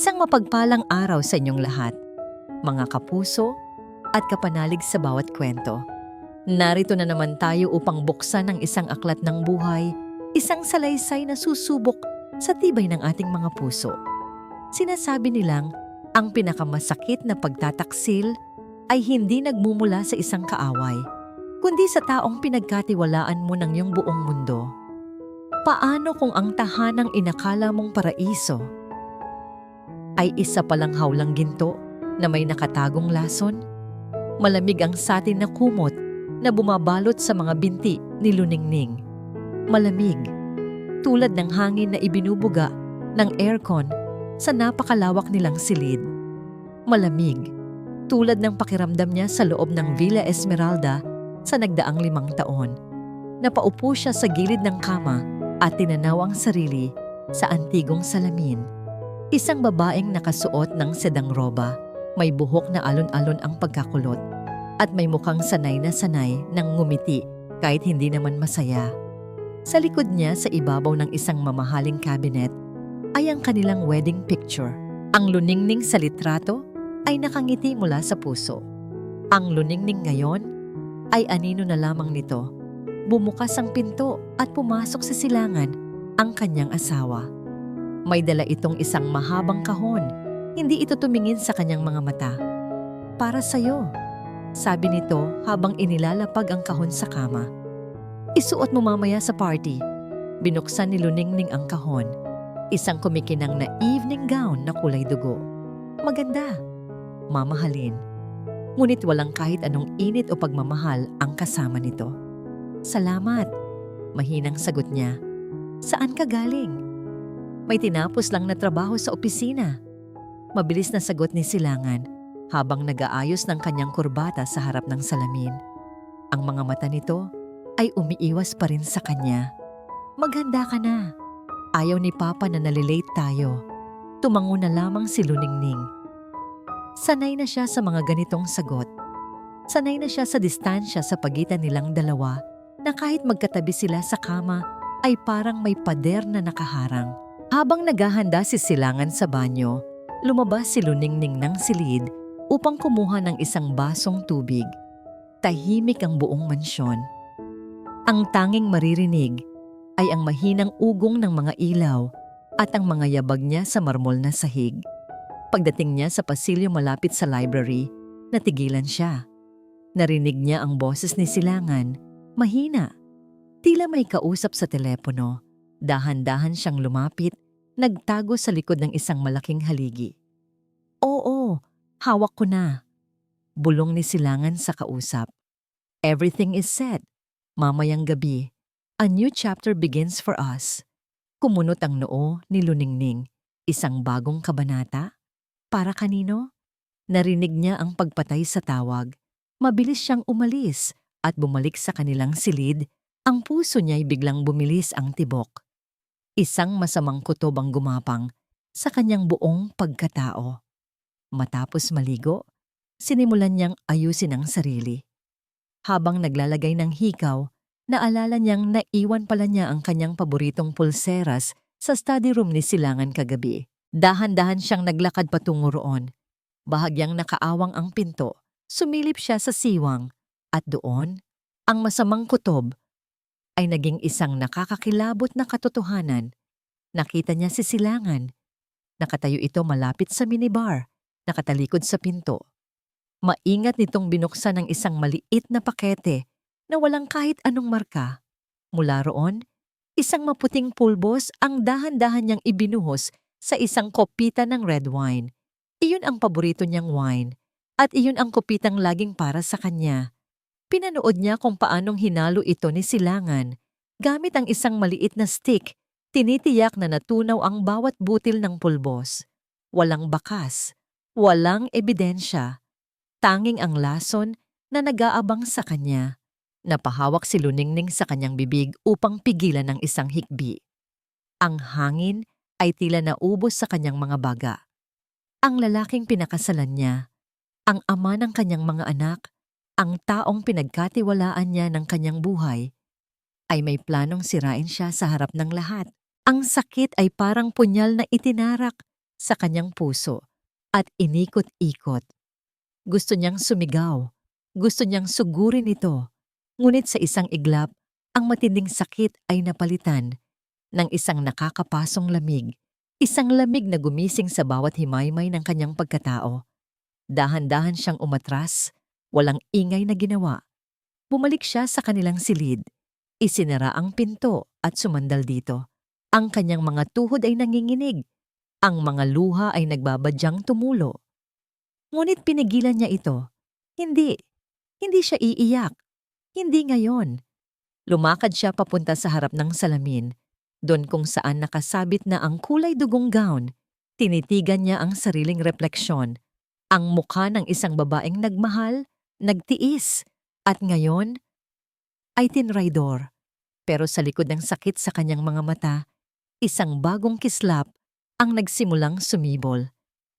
Isang mapagpalang araw sa inyong lahat, mga kapuso at kapanalig sa bawat kwento. Narito na naman tayo upang buksan ang isang aklat ng buhay, isang salaysay na susubok sa tibay ng ating mga puso. Sinasabi nilang, ang pinakamasakit na pagtataksil ay hindi nagmumula sa isang kaaway, kundi sa taong pinagkatiwalaan mo ng iyong buong mundo. Paano kung ang tahanang inakala mong paraiso ay isa palang hawlang ginto na may nakatagong lason? Malamig ang satin na kumot na bumabalot sa mga binti ni Luningning. Malamig, tulad ng hangin na ibinubuga ng aircon sa napakalawak nilang silid. Malamig, tulad ng pakiramdam niya sa loob ng Villa Esmeralda sa nagdaang 5 taon. Napaupo siya sa gilid ng kama at tinanaw ang sarili sa antigong salamin. Isang babaeng nakasuot ng sedang roba, may buhok na alon-alon ang pagkakulot, at may mukhang sanay na sanay ng ngumiti kahit hindi naman masaya. Sa likod niya sa ibabaw ng isang mamahaling cabinet ay ang kanilang wedding picture. Ang Luningning sa litrato ay nakangiti mula sa puso. Ang Luningning ngayon ay anino na lamang nito. Bumukas ang pinto at pumasok sa silangan ang kanyang asawa. May dala itong isang mahabang kahon. Hindi ito tumingin sa kanyang mga mata. "Para sa'yo," sabi nito habang inilalapag ang kahon sa kama. "Isuot mo mamaya sa party." Binuksan ni Luningning ang kahon. Isang kumikinang na evening gown na kulay dugo. Maganda, mamahalin. Ngunit walang kahit anong init o pagmamahal ang kasama nito. "Salamat," mahinang sagot niya. "Saan ka galing?" "May tinapos lang na trabaho sa opisina," mabilis na sagot ni Silangan habang nag-aayos ng kanyang kurbata sa harap ng salamin. Ang mga mata nito ay umiiwas pa rin sa kanya. "Maghanda ka na. Ayaw ni Papa na nalilate tayo." Tumango na lamang si Luningning. Sanay na siya sa mga ganitong sagot. Sanay na siya sa distansya sa pagitan nilang dalawa na kahit magkatabi sila sa kama ay parang may pader na nakaharang. Habang naghahanda si Silangan sa banyo, lumabas si Luningning ng silid upang kumuha ng isang basong tubig. Tahimik ang buong mansyon. Ang tanging maririnig ay ang mahinang ugong ng mga ilaw at ang mga yabag niya sa marmol na sahig. Pagdating niya sa pasilyo malapit sa library, natigilan siya. Narinig niya ang boses ni Silangan, mahina. Tila may kausap sa telepono. Dahan-dahan siyang lumapit, nagtago sa likod ng isang malaking haligi. "Oo, hawak ko na," bulong ni Silangan sa kausap. "Everything is set. Mamayang gabi, a new chapter begins for us." Kumunot ang noo ni Luningning. Isang bagong kabanata? Para kanino? Narinig niya ang pagpatay sa tawag. Mabilis siyang umalis at bumalik sa kanilang silid. Ang puso niya'y biglang bumilis ang tibok. Isang masamang kutob ang gumapang sa kanyang buong pagkatao. Matapos maligo, sinimulan niyang ayusin ang sarili. Habang naglalagay ng hikaw, naalala niyang naiwan pala niya ang kanyang paboritong pulseras sa study room ni Silangan kagabi. Dahan-dahan siyang naglakad patungo roon. Bahagyang nakaawang ang pinto, sumilip siya sa siwang, at doon, ang masamang kutob ay naging isang nakakakilabot na katotohanan. Nakita niya si Silangan. Nakatayo ito malapit sa minibar, nakatalikod sa pinto. Maingat nitong binuksan ang isang maliit na pakete na walang kahit anong marka. Mula roon, isang maputing pulbos ang dahan-dahan niyang ibinuhos sa isang kopita ng red wine. Iyon ang paborito niyang wine, at iyon ang kopitang laging para sa kanya. Pinanood niya kung paanong hinalo ito ni Silangan. Gamit ang isang maliit na stick, tinitiyak na natunaw ang bawat butil ng pulbos. Walang bakas, walang ebidensya. Tanging ang lason na nag-aabang sa kanya. Napahawak si Luningning sa kanyang bibig upang pigilan ng isang hikbi. Ang hangin ay tila naubos sa kanyang mga baga. Ang lalaking pinakasalan niya, ang ama ng kanyang mga anak, ang taong pinagkatiwalaan niya ng kanyang buhay, ay may planong sirain siya sa harap ng lahat. Ang sakit ay parang punyal na itinarak sa kanyang puso at inikot-ikot. Gusto niyang sumigaw, gusto niyang sugurin ito, ngunit sa isang iglap, ang matinding sakit ay napalitan ng isang nakakapasong lamig, isang lamig na gumising sa bawat himaymay ng kanyang pagkatao. Dahan-dahan siyang umatras, walang ingay na ginawa. Bumalik siya sa kanilang silid, isinara ang pinto at sumandal dito. Ang kanyang mga tuhod ay nanginginig, ang mga luha ay nagbabadyang tumulo. Ngunit pinigilan niya ito. Hindi, hindi siya iiyak. Hindi ngayon. Lumakad siya papunta sa harap ng salamin, doon kung saan nakasabit na ang kulay dugong gown. Tinitigan niya ang sariling refleksyon, ang mukha ng isang babaeng nagmahal, nagtiis, at ngayon ay tinraidor. Pero sa likod ng sakit sa kanyang mga mata, isang bagong kislap ang nagsimulang sumibol.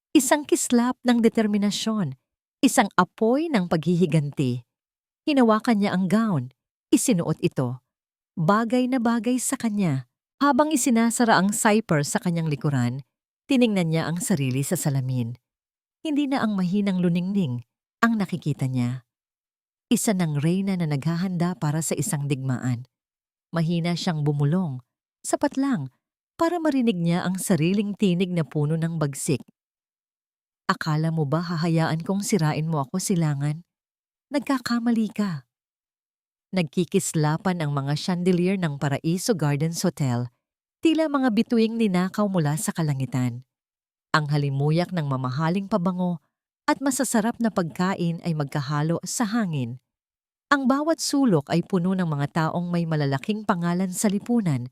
Isang kislap ng determinasyon, isang apoy ng paghihiganti. Hinawakan niya ang gown, isinuot ito. Bagay na bagay sa kanya. Habang isinasara ang zipper sa kanyang likuran, tiningnan niya ang sarili sa salamin. Hindi na ang mahinang luningning ang nakikita niya. Isa ng reyna na naghahanda para sa isang digmaan. Mahina siyang bumulong, sapat lang para marinig niya ang sariling tinig na puno ng bagsik. Akala mo ba hahayaan kong sirain mo ako, Silangan? Nagkakamali ka. Nagkikislapan ang mga chandelier ng Paraiso Gardens Hotel, tila mga bituing ninakaw mula sa kalangitan. Ang halimuyak ng mamahaling pabango at masasarap na pagkain ay magkahalo sa hangin. Ang bawat sulok ay puno ng mga taong may malalaking pangalan sa lipunan,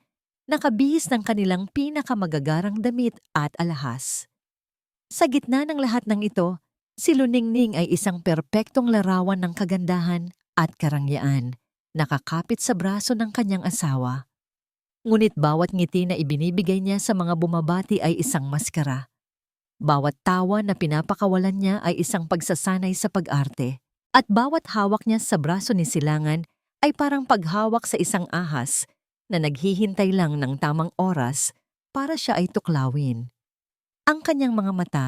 nakabihis ng kanilang pinakamagagarang damit at alahas. Sa gitna ng lahat ng ito, si Luningning ay isang perpektong larawan ng kagandahan at karangyaan, nakakapit sa braso ng kanyang asawa. Ngunit bawat ngiti na ibinibigay niya sa mga bumabati ay isang maskara. Bawat tawa na pinapakawalan niya ay isang pagsasanay sa pag-arte. At bawat hawak niya sa braso ni Silangan ay parang paghawak sa isang ahas na naghihintay lang ng tamang oras para siya ay tuklawin. Ang kanyang mga mata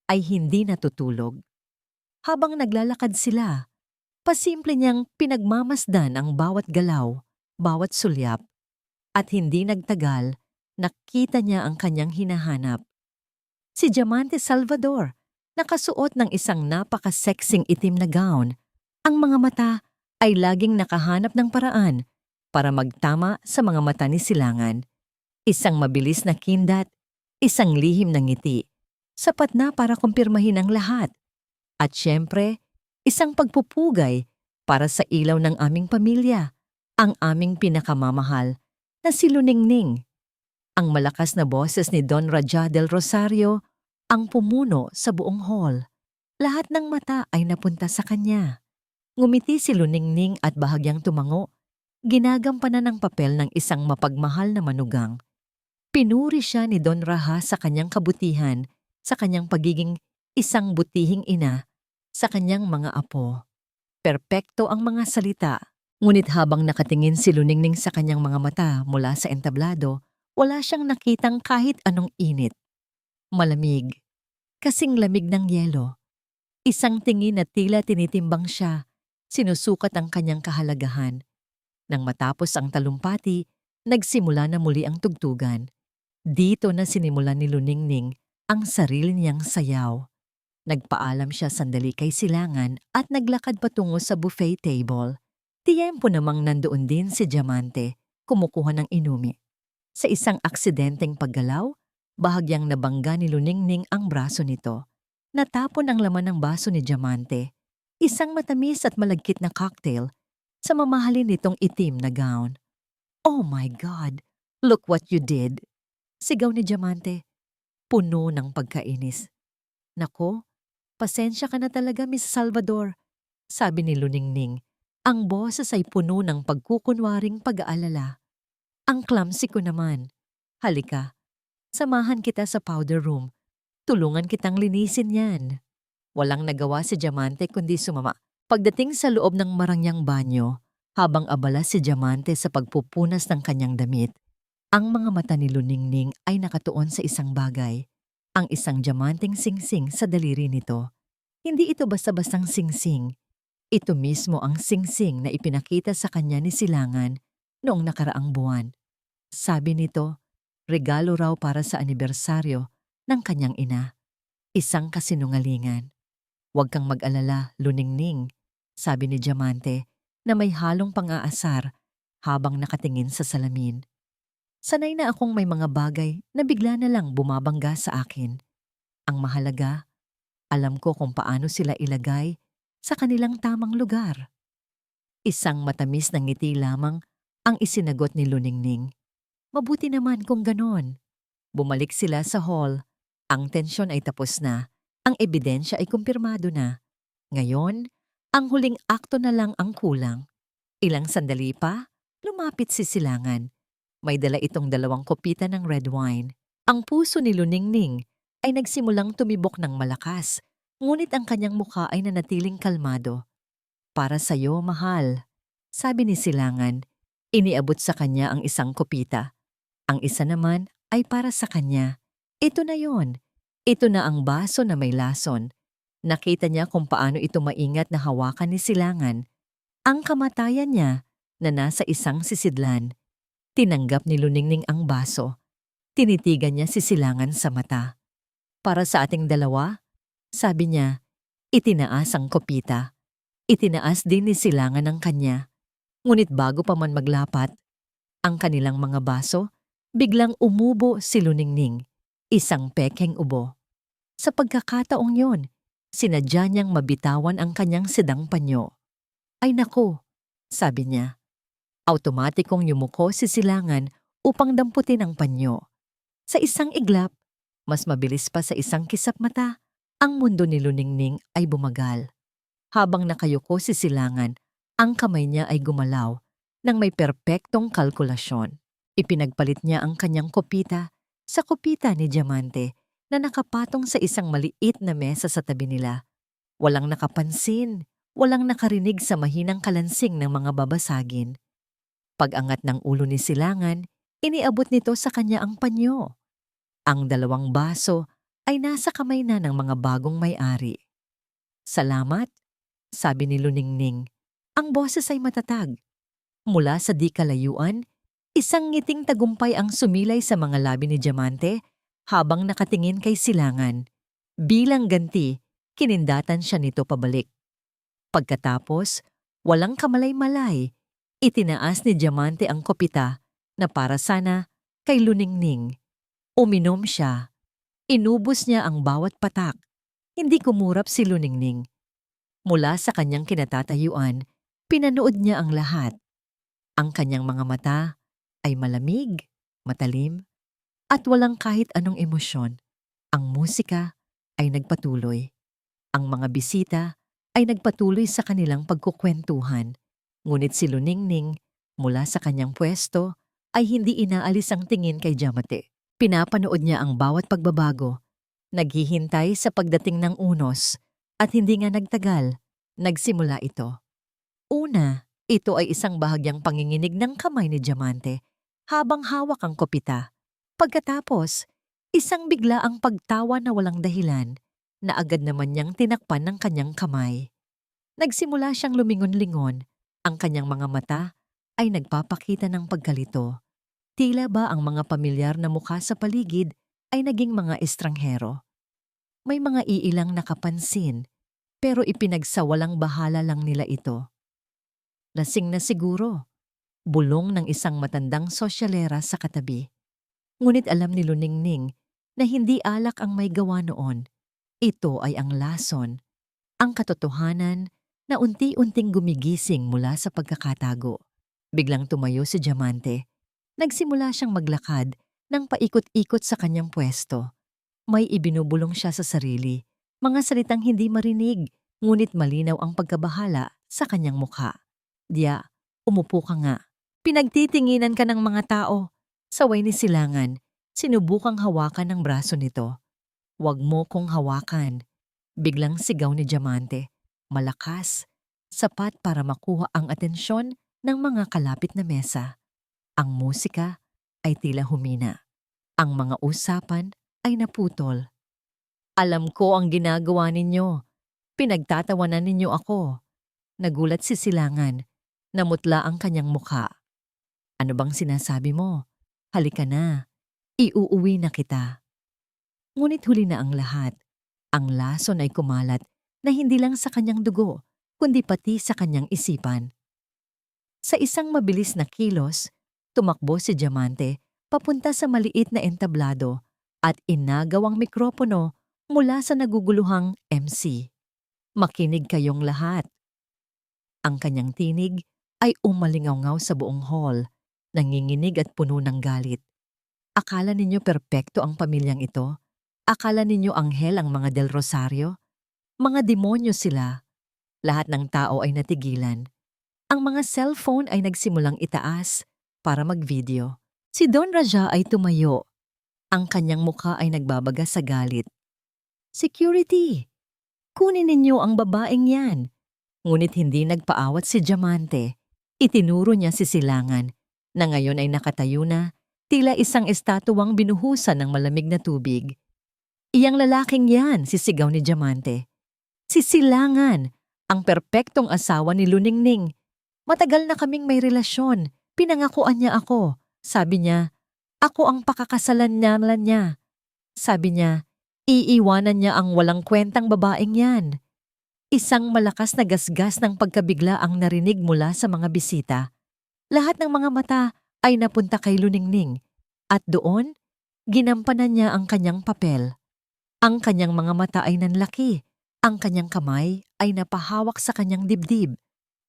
ay hindi natutulog. Habang naglalakad sila, pasimple niyang pinagmamasdan ang bawat galaw, bawat sulyap, at hindi nagtagal, nakita niya ang kanyang hinahanap. Si Diamante Salvador, nakasuot ng isang napaka-sexing itim na gown. Ang mga mata ay laging nakahanap ng paraan para magtama sa mga mata ni Silangan. Isang mabilis na kindat, isang lihim na ngiti, sapat na para kumpirmahin ang lahat. At syempre, isang pagpupugay para sa ilaw ng aming pamilya, ang aming pinakamamahal na si Luningning. Ang malakas na boses ni Don Raja del Rosario ang pumuno sa buong hall. Lahat ng mata ay napunta sa kanya. Ngumiti si Luningning at bahagyang tumango. Ginagampanan ng papel ng isang mapagmahal na manugang. Pinuri siya ni Don Raja sa kanyang kabutihan, sa kanyang pagiging isang butihing ina, sa kanyang mga apo. Perpekto ang mga salita, ngunit habang nakatingin si Luningning sa kanyang mga mata mula sa entablado, wala siyang nakitang kahit anong init. Malamig, kasing lamig ng yelo. Isang tingin na tila tinitimbang siya, sinusukat ang kanyang kahalagahan. Nang matapos ang talumpati, nagsimula na muli ang tugtugan. Dito na sinimulan ni Luningning ang sarili niyang sayaw. Nagpaalam siya sandali kay Silangan at naglakad patungo sa buffet table. Tiyempo namang nandoon din si Diamante, kumukuha ng inumi. Sa isang aksidenteng paggalaw, bahagyang nabangga ni Luningning ang braso nito. Natapon ang laman ng baso ni Diamante, isang matamis at malagkit na cocktail, sa mamahalin nitong itim na gown. "Oh my God! Look what you did!" Sigaw ni Diamante, puno ng pagkainis. "Nako, pasensya ka na talaga, Miss Salvador," sabi ni Luningning. Ang boses ay puno ng pagkukunwaring pag-aalala. "Ang clumsy ko naman. Halika, samahan kita sa powder room. Tulungan kitang linisin yan." Walang nagawa si Diamante kundi sumama. Pagdating sa loob ng marangyang banyo, habang abala si Diamante sa pagpupunas ng kanyang damit, ang mga mata ni Luningning ay nakatuon sa isang bagay. ang isang diamanteng singsing sa daliri nito. Hindi ito basta-bastang singsing. Ito mismo ang singsing na ipinakita sa kanya ni Silangan noong nakaraang buwan. Sabi nito, regalo raw para sa anibersaryo ng kanyang ina. Isang kasinungalingan. Huwag kang mag-alala, Luningning, sabi ni Diamante na may halong pang-aasar habang nakatingin sa salamin. Sanay na akong may mga bagay na bigla na lang bumabangga sa akin. Ang mahalaga, alam ko kung paano sila ilagay sa kanilang tamang lugar. Isang matamis na ngiti lamang ang isinagot ni Luningning. Mabuti naman kung ganon. Bumalik sila sa hall. Ang tensyon ay tapos na. Ang ebidensya ay kumpirmado na. Ngayon, ang huling akto na lang ang kulang. Ilang sandali pa, lumapit si Silangan. May dala itong 2 kopita ng red wine. Ang puso ni Luningning ay nagsimulang tumibok ng malakas, ngunit ang kanyang mukha ay nanatiling kalmado. Para sa'yo, mahal, sabi ni Silangan. Iniabot sa kanya ang isang kopita. Ang isa naman ay para sa kanya. Ito na yon. Ito na ang baso na may lason. Nakita niya kung paano ito maingat na hawakan ni Silangan. Ang kamatayan niya na nasa isang sisidlan. Tinanggap ni Luningning ang baso. Tinitigan niya si Silangan sa mata. Para sa ating dalawa, sabi niya, itinaas ang kopita. Itinaas din ni Silangan ang kanya. Ngunit bago pa man maglapat, ang kanilang mga baso, biglang umubo si Luningning. Isang pekeng ubo. Sa pagkakataong yon, sinadya niyang mabitawan ang kanyang sedang panyo. Ay naku, sabi niya. Automatikong yumuko si Silangan upang damputin ang panyo. Sa isang iglap, mas mabilis pa sa isang kisap mata, ang mundo ni Luningning ay bumagal. Habang nakayuko si Silangan, ang kamay niya ay gumalaw ng may perpektong kalkulasyon. Ipinagpalit niya ang kanyang kopita sa kopita ni Diamante na nakapatong sa isang maliit na mesa sa tabi nila. Walang nakapansin, walang nakarinig sa mahinang kalansing ng mga babasagin. Pag-angat ng ulo ni Silangan, iniabot nito sa kanya ang panyo. Ang 2 baso ay nasa kamay na ng mga bagong may-ari. Salamat, sabi ni Luningning. Ang boses ay matatag. Mula sa di kalayuan, isang ngiting tagumpay ang sumilay sa mga labi ni Diamante habang nakatingin kay Silangan. Bilang ganti, kinindatan siya nito pabalik. Pagkatapos, walang kamalay-malay, itinaas ni Diamante ang kopita na para sana kay Luningning. Uminom siya. Inubos niya ang bawat patak. Hindi kumurap si Luningning. Mula sa kanyang kinatatayuan, pinanood niya ang lahat. Ang kanyang mga mata ay malamig, matalim, at walang kahit anong emosyon. Ang musika ay nagpatuloy. Ang mga bisita ay nagpatuloy sa kanilang pagkukwentuhan. Ngunit si Luningning, mula sa kanyang pwesto, ay hindi inaalis ang tingin kay Diamante. Pinapanood niya ang bawat pagbabago. Naghihintay sa pagdating ng unos at hindi nga nagtagal, nagsimula ito. Una, ito ay isang bahagyang panginginig ng kamay ni Diamante habang hawak ang kopita. Pagkatapos, isang biglaang pagtawa na walang dahilan na agad naman niyang tinakpan ng kanyang kamay. Nagsimula siyang lumingon-lingon. Ang kanyang mga mata ay nagpapakita ng pagkalito. Tila ba ang mga pamilyar na mukha sa paligid ay naging mga estranghero. May mga iilang nakapansin, pero ipinagsawalang bahala lang nila ito. Lasing na siguro, bulong ng isang matandang sosyalera sa katabi. Ngunit alam ni Luningning na hindi alak ang may gawa noon. Ito ay ang lason, ang katotohanan na unti-unting gumigising mula sa pagkakatago. Biglang tumayo si Diamante. Nagsimula siyang maglakad ng paikot-ikot sa kanyang pwesto. May ibinubulong siya sa sarili, mga salitang hindi marinig, ngunit malinaw ang pagkabahala sa kanyang mukha. Dia, umupo ka nga. Pinagtitinginan ka ng mga tao. Saway ni Silangan, sinubukang hawakan ng braso nito. Huwag mo kong hawakan. Biglang sigaw ni Diamante. Malakas, sapat para makuha ang atensyon ng mga kalapit na mesa. Ang musika ay tila humina. Ang mga usapan ay naputol. Alam ko ang ginagawa ninyo. Pinagtatawanan ninyo ako. Nagulat si Silangan. Namutla ang kanyang mukha. Ano bang sinasabi mo? Halika na. Iuuwi na kita. Ngunit huli na ang lahat. Ang lason ay kumalat na hindi lang sa kanyang dugo, kundi pati sa kanyang isipan. Sa isang mabilis na kilos, tumakbo si Diamante papunta sa maliit na entablado at inagaw ang mikropono mula sa naguguluhang MC. Makinig kayong lahat. Ang kanyang tinig ay umalingaw sa buong hall, nanginginig at puno ng galit. Akala ninyo perpekto ang pamilyang ito? Akala ninyo anghel ang mga Del Rosario? Mga demonyo sila. Lahat ng tao ay natigilan. Ang mga cellphone ay nagsimulang itaas para mag-video. Si Don Raja ay tumayo. Ang kanyang mukha ay nagbabaga sa galit. Security! Kunin ninyo ang babaeng yan. Ngunit hindi nagpaawat si Diamante. Itinuro niya si Silangan na ngayon ay nakatayo na, tila isang estatuwang binuhusan ng malamig na tubig. Iyang lalaking yan, sisigaw ni Diamante. Si Silangan, ang perpektong asawa ni Luningning. Matagal na kaming may relasyon. Pinangakuan niya ako. Sabi niya, ako ang pakakasalan niya. Sabi niya, iiwanan niya ang walang kwentang babaeng yan. Isang malakas na gasgas ng pagkabigla ang narinig mula sa mga bisita. Lahat ng mga mata ay napunta kay Luningning. At doon, ginampanan niya ang kanyang papel. Ang kanyang mga mata ay nanlaki. Ang kanyang kamay ay napahawak sa kanyang dibdib.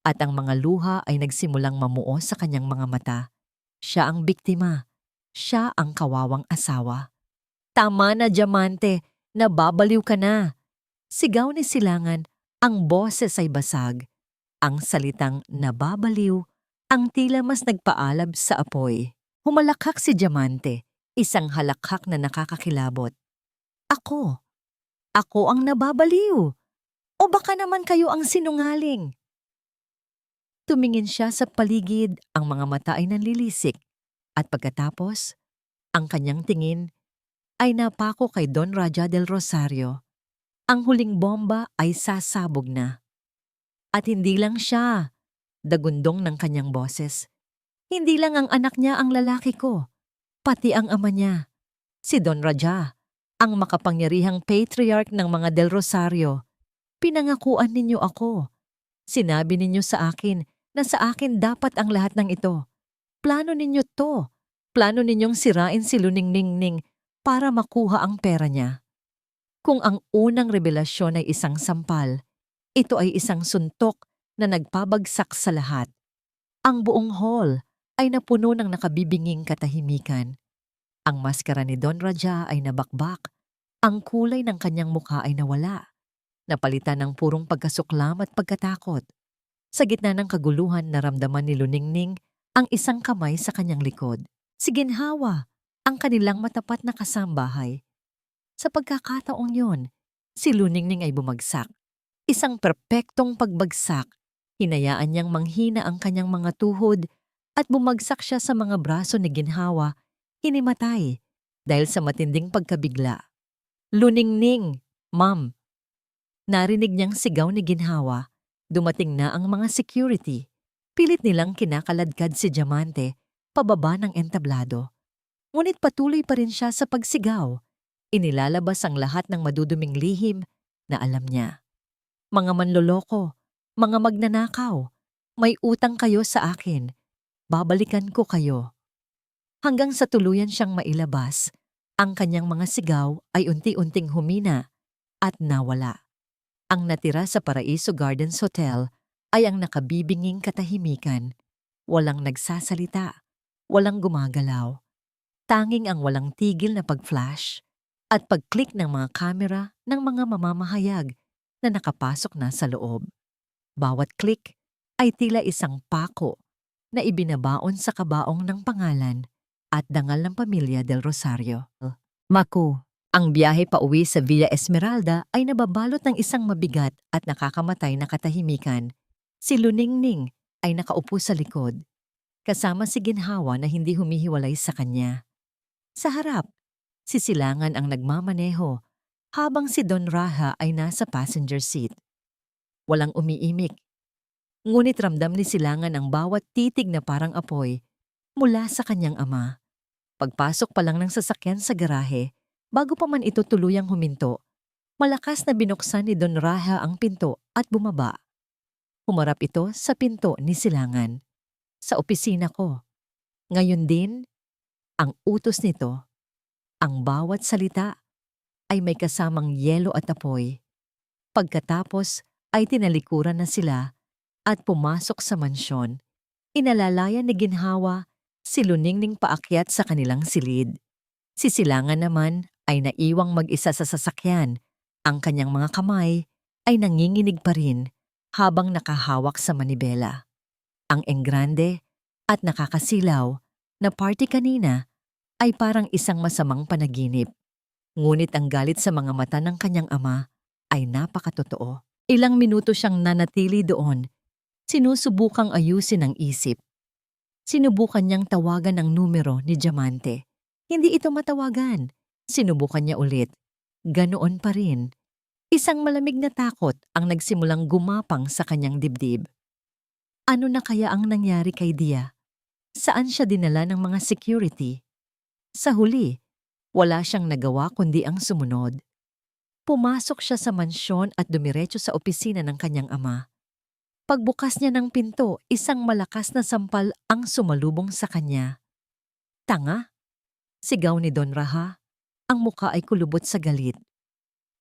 At ang mga luha ay nagsimulang mamuo sa kanyang mga mata. Siya ang biktima. Siya ang kawawang asawa. Tama na, Diamante. Nababaliw ka na. Sigaw ni Silangan, ang boses ay basag. Ang salitang nababaliw, ang tila mas nagpaalab sa apoy. Humalakhak si Diamante, isang halakhak na nakakakilabot. Ako ang nababaliw. O baka naman kayo ang sinungaling. Tumingin siya sa paligid, ang mga mata ay nanlilisik. At pagkatapos, ang kanyang tingin ay napako kay Don Raja del Rosario. Ang huling bomba ay sasabog na. At hindi lang siya, dagundong ng kanyang boses. Hindi lang ang anak niya ang lalaki ko, pati ang ama niya. Si Don Raja, ang makapangyarihang patriarch ng mga Del Rosario. Pinangakuan ninyo ako. Sinabi ninyo sa akin na sa akin dapat ang lahat ng ito. Plano ninyo to. Plano ninyong sirain si Luningning para makuha ang pera niya. Kung ang unang revelasyon ay isang sampal, ito ay isang suntok na nagpabagsak sa lahat. Ang buong hall ay napuno ng nakabibinging katahimikan. Ang maskara ni Don Raja ay nabakbak. Ang kulay ng kanyang mukha ay nawala. Napalitan ng purong pagkasuklam at pagkatakot. Sa gitna ng kaguluhan, naramdaman ni Luningning ang isang kamay sa kanyang likod. Si Ginhawa, ang kanilang matapat na kasambahay. Sa pagkakataong yon, si Luningning ay bumagsak. Isang perpektong pagbagsak. Hinayaan niyang manghina ang kanyang mga tuhod at bumagsak siya sa mga braso ni Ginhawa. Hinimatay dahil sa matinding pagkabigla. Luningning, ma'am. Narinig niyang sigaw ni Ginhawa. Dumating na ang mga security. Pilit nilang kinakaladkad si Diamante pababa ng entablado. Ngunit patuloy pa rin siya sa pagsigaw. Inilalabas ang lahat ng maduduming lihim na alam niya. Mga manloloko, mga magnanakaw, may utang kayo sa akin. Babalikan ko kayo. Hanggang sa tuluyan siyang mailabas, ang kanyang mga sigaw ay unti-unting humina at nawala. Ang natira sa Paraiso Gardens Hotel ay ang nakabibinging katahimikan. Walang nagsasalita, walang gumagalaw. Tanging ang walang tigil na pag-flash at pag-click ng mga kamera ng mga mamamahayag na nakapasok na sa loob. Bawat click ay tila isang pako na ibinabaon sa kabaong ng pangalan at dangal ng pamilya Del Rosario. Maku, ang biyahe pa uwi sa Villa Esmeralda ay nababalot ng isang mabigat at nakakamatay na katahimikan. Si Luningning ay nakaupo sa likod, kasama si Ginhawa na hindi humihiwalay sa kanya. Sa harap, si Silangan ang nagmamaneho, habang si Don Raha ay nasa passenger seat. Walang umiimik, ngunit ramdam ni Silangan ang bawat titig na parang apoy mula sa kanyang ama. Pagpasok pa lang ng sasakyan sa garahe, bago pa man ito tuluyang huminto, malakas na binuksan ni Don Raha ang pinto at bumaba. Humarap ito sa pinto ni Silangan. Sa opisina ko. Ngayon din, ang utos nito, ang bawat salita ay may kasamang yelo at apoy. Pagkatapos ay tinalikuran na sila at pumasok sa mansyon. Inalalayan ni Ginhawa si Luningning paakyat sa kanilang silid. Si Silangan naman ay naiwang mag-isa sa sasakyan. Ang kanyang mga kamay ay nanginginig pa rin habang nakahawak sa manibela. Ang enggrande at nakakasilaw na party kanina ay parang isang masamang panaginip. Ngunit ang galit sa mga mata ng kanyang ama ay napakatotoo. Ilang minuto siyang nanatili doon. Sinusubukang ayusin ang isip. Sinubukan niyang tawagan ang numero ni Diamante. Hindi ito matawagan. Sinubukan niya ulit. Ganoon pa rin. Isang malamig na takot ang nagsimulang gumapang sa kanyang dibdib. Ano na kaya ang nangyari kay Dia? Saan siya dinala ng mga security? Sa huli, wala siyang nagawa kundi ang sumunod. Pumasok siya sa mansyon at dumiretso sa opisina ng kanyang ama. Pagbukas niya ng pinto, isang malakas na sampal ang sumalubong sa kanya. Tanga! Sigaw ni Don Raha. Ang muka ay kulubot sa galit.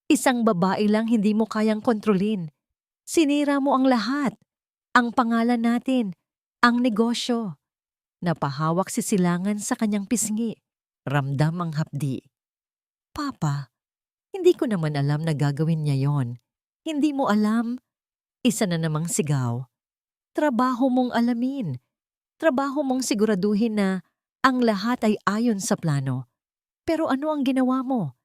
Isang babae lang hindi mo kayang kontrolin. Sinira mo ang lahat. Ang pangalan natin, ang negosyo. Napahawak si Silangan sa kanyang pisngi. Ramdam ang hapdi. Papa, hindi ko naman alam na gagawin niya yon. Hindi mo alam? Isa na namang sigaw. Trabaho mong alamin. Trabaho mong siguraduhin na ang lahat ay ayon sa plano. Pero ano ang ginawa mo?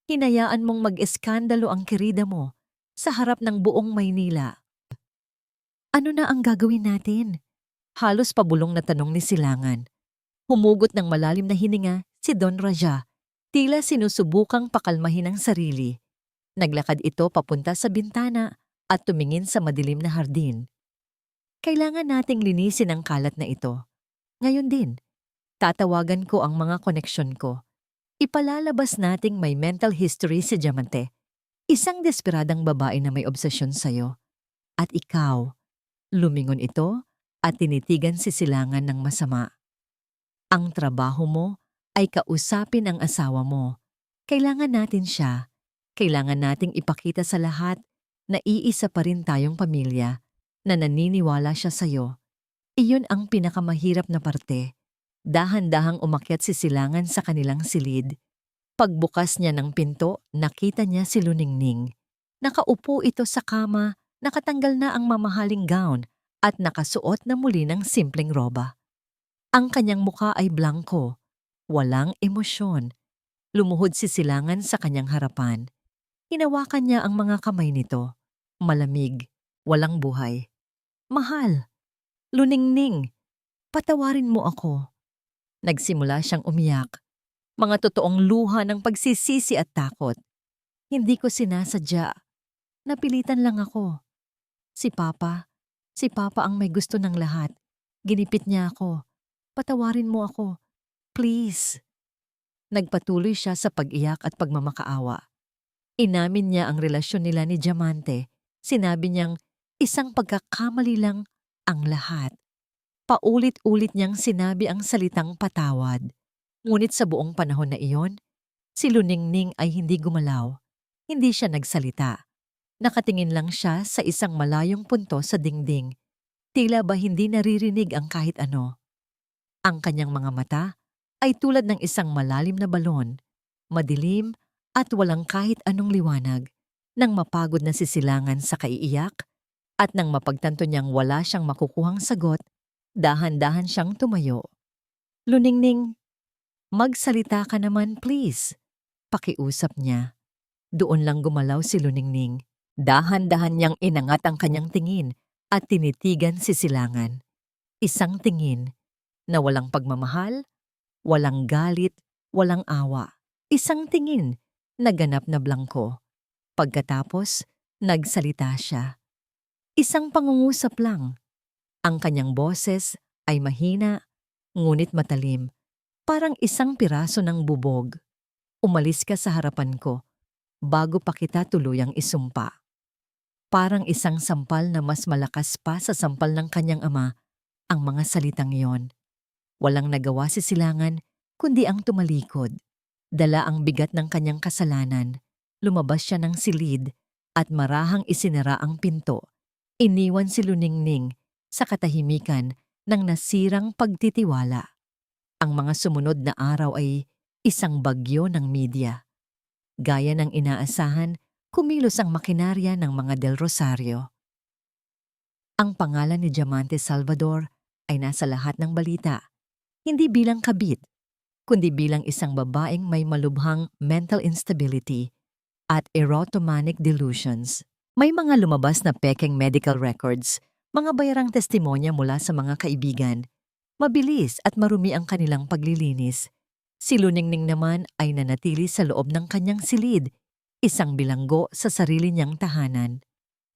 Hinayaan mong mag-eskandalo ang kirida mo sa harap ng buong Maynila. Ano na ang gagawin natin? Halos pabulong na tanong ni Silangan. Humugot ng malalim na hininga si Don Raja. Tila sinusubukang pakalmahin ang sarili. Naglakad ito papunta sa bintana at tumingin sa madilim na hardin. Kailangan nating linisin ang kalat na ito. Ngayon din, tatawagan ko ang mga koneksyon ko. Ipalalabas nating may mental history si Diamante. Isang desperadang babae na may obsesyon sa'yo. At ikaw, lumingon ito at tinitigan si Silangan ng masama. Ang trabaho mo ay kausapin ang asawa mo. Kailangan natin siya. Kailangan nating ipakita sa lahat na iisa pa rin tayong pamilya, na naniniwala siya sa'yo. Iyon ang pinakamahirap na parte. Dahan-dahang umakyat si Silangan sa kanilang silid. Pagbukas niya ng pinto, nakita niya si Luningning. Nakaupo ito sa kama, nakatanggal na ang mamahaling gown at nakasuot na muli ng simpleng roba. Ang kanyang muka ay blanko, walang emosyon. Lumuhod si Silangan sa kanyang harapan. Hinawakan niya ang mga kamay nito. Malamig, walang buhay. Mahal, Luningning, patawarin mo ako. Nagsimula siyang umiyak. Mga totoong luha ng pagsisisi at takot. Hindi ko sinasadya. Napilitan lang ako. Si Papa ang may gusto ng lahat. Ginipit niya ako. Patawarin mo ako. Please. Nagpatuloy siya sa pag-iyak at pagmamakaawa. Inamin niya ang relasyon nila ni Diamante. Sinabi niyang isang pagkakamali lang ang lahat. Paulit-ulit niyang sinabi ang salitang patawad. Ngunit sa buong panahon na iyon, si Luningning ay hindi gumalaw. Hindi siya nagsalita. Nakatingin lang siya sa isang malayong punto sa dingding. Tila ba hindi naririnig ang kahit ano. Ang kanyang mga mata ay tulad ng isang malalim na balon, madilim at walang kahit anong liwanag. Nang mapagod na si Silangan sa kaiiyak at nang mapagtanto niyang wala siyang makukuhang sagot, dahan-dahan siyang tumayo. Luningning, magsalita ka naman please. Pakiusap niya. Doon lang gumalaw si Luningning. Dahan-dahan niyang inangat ang kanyang tingin at tinitigan si Silangan. Isang tingin na walang pagmamahal, walang galit, walang awa. Isang tingin na ganap na blangko. Pagkatapos, nagsalita siya. Isang pangungusap lang. Ang kanyang boses ay mahina, ngunit matalim. Parang isang piraso ng bubog. Umalis ka sa harapan ko bago pa kita tuluyang isumpa. Parang isang sampal na mas malakas pa sa sampal ng kanyang ama ang mga salitang iyon. Walang nagawa si Silangan kundi ang tumalikod. Dala ang bigat ng kanyang kasalanan. Lumabas siya ng silid at marahang isinara ang pinto. Iniwan si Luningning sa katahimikan ng nasirang pagtitiwala. Ang mga sumunod na araw ay isang bagyo ng media. Gaya ng inaasahan, kumilos ang makinarya ng mga Del Rosario. Ang pangalan ni Diamante Salvador ay nasa lahat ng balita, hindi bilang kabit, kundi bilang isang babaeng may malubhang mental instability at erotomanic delusions. May mga lumabas na pekeng medical records, mga bayarang testimonya mula sa mga kaibigan. Mabilis at marumi ang kanilang paglilinis. Si Luningning naman ay nanatili sa loob ng kanyang silid, isang bilanggo sa sarili niyang tahanan.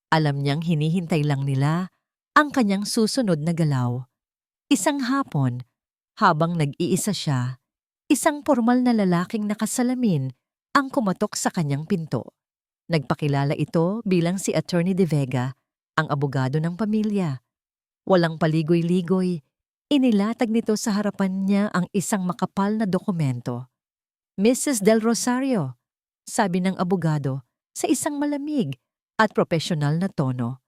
Alam niyang hinihintay lang nila ang kanyang susunod na galaw. Isang hapon, habang nag-iisa siya, isang formal na lalaking nakasalamin ang kumatok sa kanyang pinto. Nagpakilala ito bilang si Attorney De Vega, ang abogado ng pamilya. Walang paligoy-ligoy, inilatag nito sa harapan niya ang isang makapal na dokumento. Mrs. Del Rosario, sabi ng abogado sa isang malamig at profesional na tono.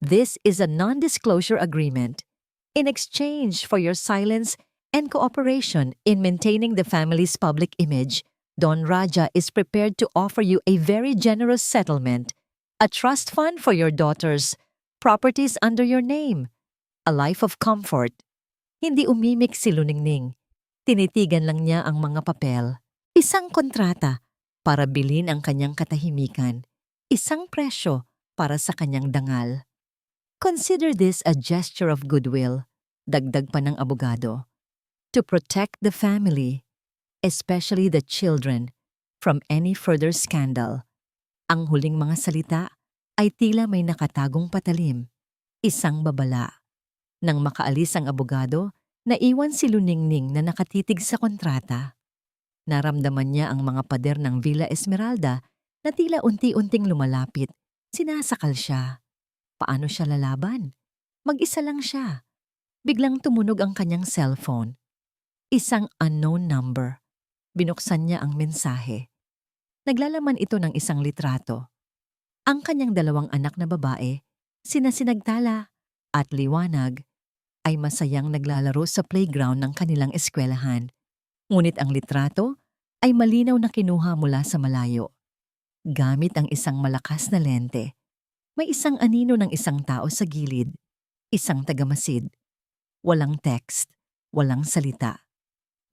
This is a non-disclosure agreement. In exchange for your silence and cooperation in maintaining the family's public image, Don Raja is prepared to offer you a very generous settlement, a trust fund for your daughters, properties under your name, a life of comfort. Hindi umimik si Luningning. Tinitigan lang niya ang mga papel. Isang kontrata para bilhin ang kanyang katahimikan. Isang presyo para sa kanyang dangal. Consider this a gesture of goodwill, dagdag pa ng abogado, to protect the family, especially the children, from any further scandal. Ang huling mga salita ay tila may nakatagong patalim, isang babala. Nang makaalis ang abogado, naiwan si Luningning na nakatitig sa kontrata. Naramdaman niya ang mga pader ng Villa Esmeralda na tila unti-unting lumalapit. Sinasakal siya. Paano siya lalaban? Mag-isa lang siya. Biglang tumunog ang kanyang cellphone. Isang unknown number. Binuksan niya ang mensahe. Naglalaman ito ng isang litrato. Ang kanyang dalawang anak na babae, sina Sinagtala at Liwanag, ay masayang naglalaro sa playground ng kanilang eskwelahan. Ngunit ang litrato ay malinaw na kinuha mula sa malayo. Gamit ang isang malakas na lente. May isang anino ng isang tao sa gilid, isang tagamasid. Walang text, walang salita.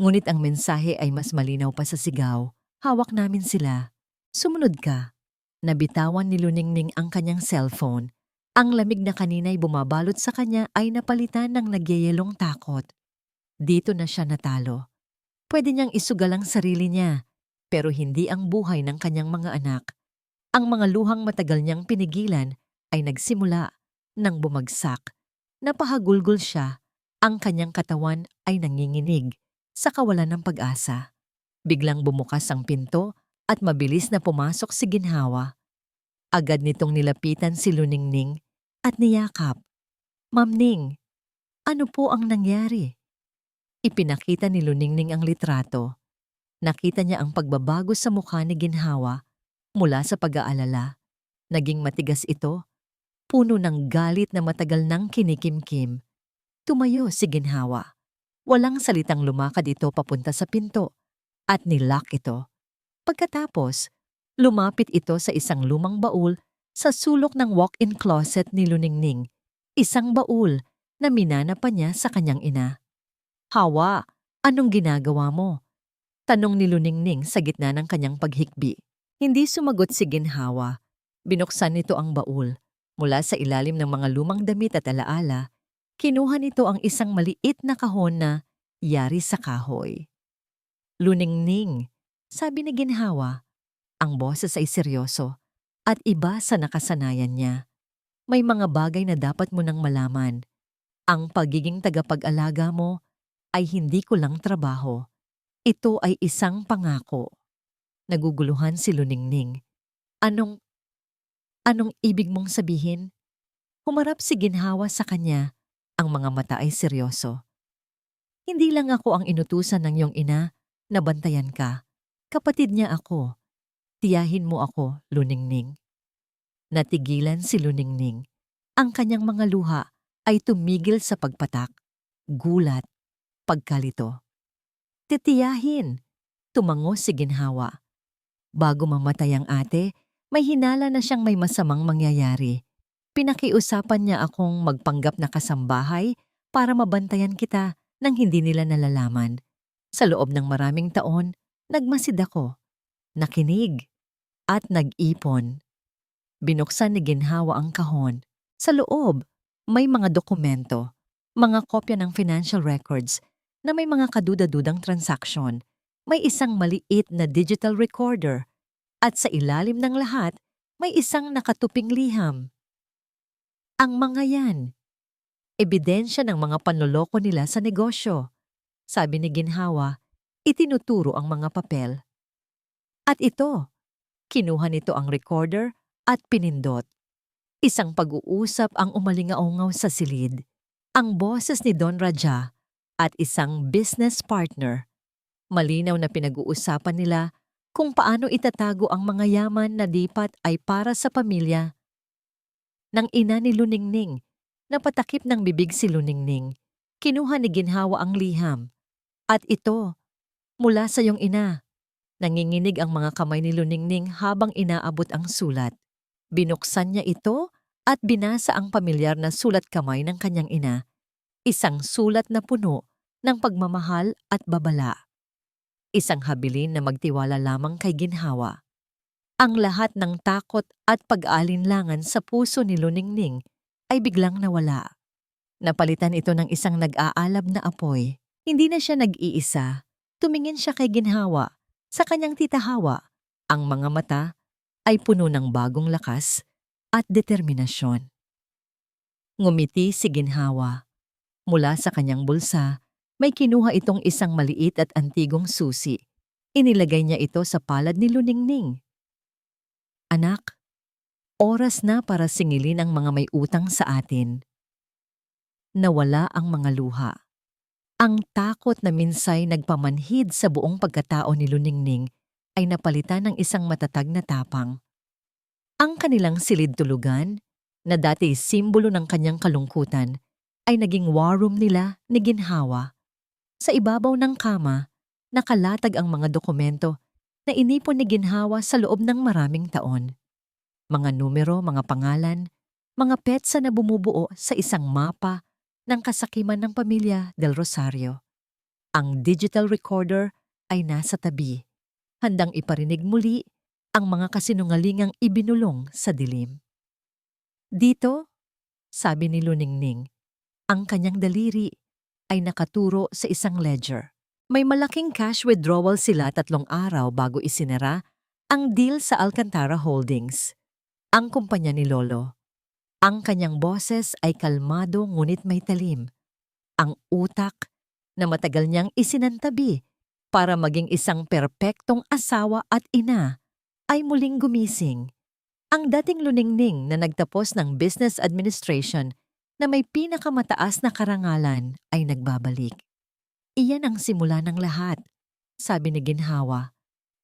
Ngunit ang mensahe ay mas malinaw pa sa sigaw. Hawak namin sila. Sumunod ka. Nabitawan ni Luningning ang kanyang cellphone. Ang lamig na kanina'y bumabalot sa kanya ay napalitan ng nagyayelong takot. Dito na siya natalo. Pwede niyang isugal ang sarili niya, pero hindi ang buhay ng kanyang mga anak. Ang mga luhang matagal niyang pinigilan ay nagsimula nang bumagsak. Napahagulgol siya. Ang kanyang katawan ay nanginginig sa kawalan ng pag-asa. Biglang bumukas ang pinto at mabilis na pumasok si Ginhawa. Agad nitong nilapitan si Luningning at niyakap. Ma'am Ning, ano po ang nangyari? Ipinakita ni Luningning ang litrato. Nakita niya ang pagbabago sa mukha ni Ginhawa mula sa pag-aalala. Naging matigas ito, puno ng galit na matagal nang kinikimkim. Tumayo si Ginhawa. Walang salitang lumakad ito papunta sa pinto at nilock ito. Pagkatapos, lumapit ito sa isang lumang baul sa sulok ng walk-in closet ni Luningning. Isang baul na minana pa niya sa kanyang ina. Hawa, anong ginagawa mo? Tanong ni Luningning sa gitna ng kanyang paghikbi. Hindi sumagot si Ginhawa. Binuksan nito ang baul. Mula sa ilalim ng mga lumang damit at alaala, kinuha nito ang isang maliit na kahon na yari sa kahoy. Luningning, sabi ni Ginhawa. Ang boses ay seryoso. at iba sa nakasanayan niya. May mga bagay na dapat mo nang malaman. Ang pagiging tagapag-alaga mo ay hindi ko lang trabaho. Ito ay isang pangako. Naguguluhan si Luningning. Anong, anong ibig mong sabihin? Humarap si Ginhawa sa kanya. Ang mga mata ay seryoso. Hindi lang ako ang inutusan ng iyong ina na bantayan ka. Kapatid niya ako. Tiyahin mo ako, Luningning. Natigilan si Luningning. Ang kanyang mga luha ay tumigil sa pagpatak, gulat, pagkalito. Titiyahin! Tumango si Ginhawa. Bago mamatay ang ate, may hinala na siyang may masamang mangyayari. Pinakiusapan niya akong magpanggap na kasambahay para mabantayan kita nang hindi nila nalalaman. Sa loob ng maraming taon, nagmasid ako, nakinig, at nag-ipon. Binuksan ni Ginhawa ang kahon. Sa loob, may mga dokumento, mga kopya ng financial records na may mga kaduda-dudang transaksyon. May isang maliit na digital recorder at sa ilalim ng lahat, may isang nakatuping liham. Ang mga yan, ebidensya ng mga panloloko nila sa negosyo. Sabi ni Ginhawa, itinuturo ang mga papel. At ito, kinuha nito ang recorder at pinindot. Isang pag-uusap ang umalingaungaw sa silid. Ang boses ni Don Raja at isang business partner. Malinaw na pinag-uusapan nila kung paano itatago ang mga yaman na dipat ay para sa pamilya. Nang ina ni Luningning, napatakip ng bibig si Luningning. Kinuha ni Ginhawa ang liham. At ito, mula sa iyong ina. Nanginginig ang mga kamay ni Luningning habang inaabot ang sulat. Binuksan niya ito at binasa ang pamilyar na sulat kamay ng kanyang ina. Isang sulat na puno ng pagmamahal at babala. Isang habilin na magtiwala lamang kay Ginhawa. Ang lahat ng takot at pag-aalinlangan sa puso ni Luningning ay biglang nawala. Napalitan ito ng isang nag-aalab na apoy. Hindi na siya nag-iisa. Tumingin siya kay Ginhawa, sa kanyang tita Hawa. Ang mga mata ay puno ng bagong lakas at determinasyon. Ngumiti si Ginhawa. Mula sa kanyang bulsa, may kinuha itong isang maliit at antigong susi. Inilagay niya ito sa palad ni Luningning. Anak, oras na para singilin ang mga may utang sa atin. Nawala ang mga luha. Ang takot na minsay nagpamanhid sa buong pagkatao ni Luningning ay napalitan ng isang matatag na tapang. Ang kanilang silid-tulugan, na dati simbolo ng kanyang kalungkutan, ay naging war room nila ni Ginhawa. Sa ibabaw ng kama, nakalatag ang mga dokumento na inipon ni Ginhawa sa loob ng maraming taon. Mga numero, mga pangalan, mga petsa na bumubuo sa isang mapa ng kasakiman ng pamilya Del Rosario. Ang digital recorder ay nasa tabi, handang iparinig muli ang mga kasinungalingang ibinulong sa dilim. Dito, sabi ni Luningning, ang kanyang daliri ay nakaturo sa isang ledger. May malaking cash withdrawal sila 3 araw bago isinara ang deal sa Alcantara Holdings, ang kumpanya ni Lolo. Ang kanyang boses ay kalmado ngunit may talim. Ang utak na matagal niyang isinantabi para maging isang perpektong asawa at ina ay muling gumising. Ang dating Luningning na nagtapos ng business administration na may pinakamataas na karangalan ay nagbabalik. Iyan ang simula ng lahat, sabi ni Ginhawa.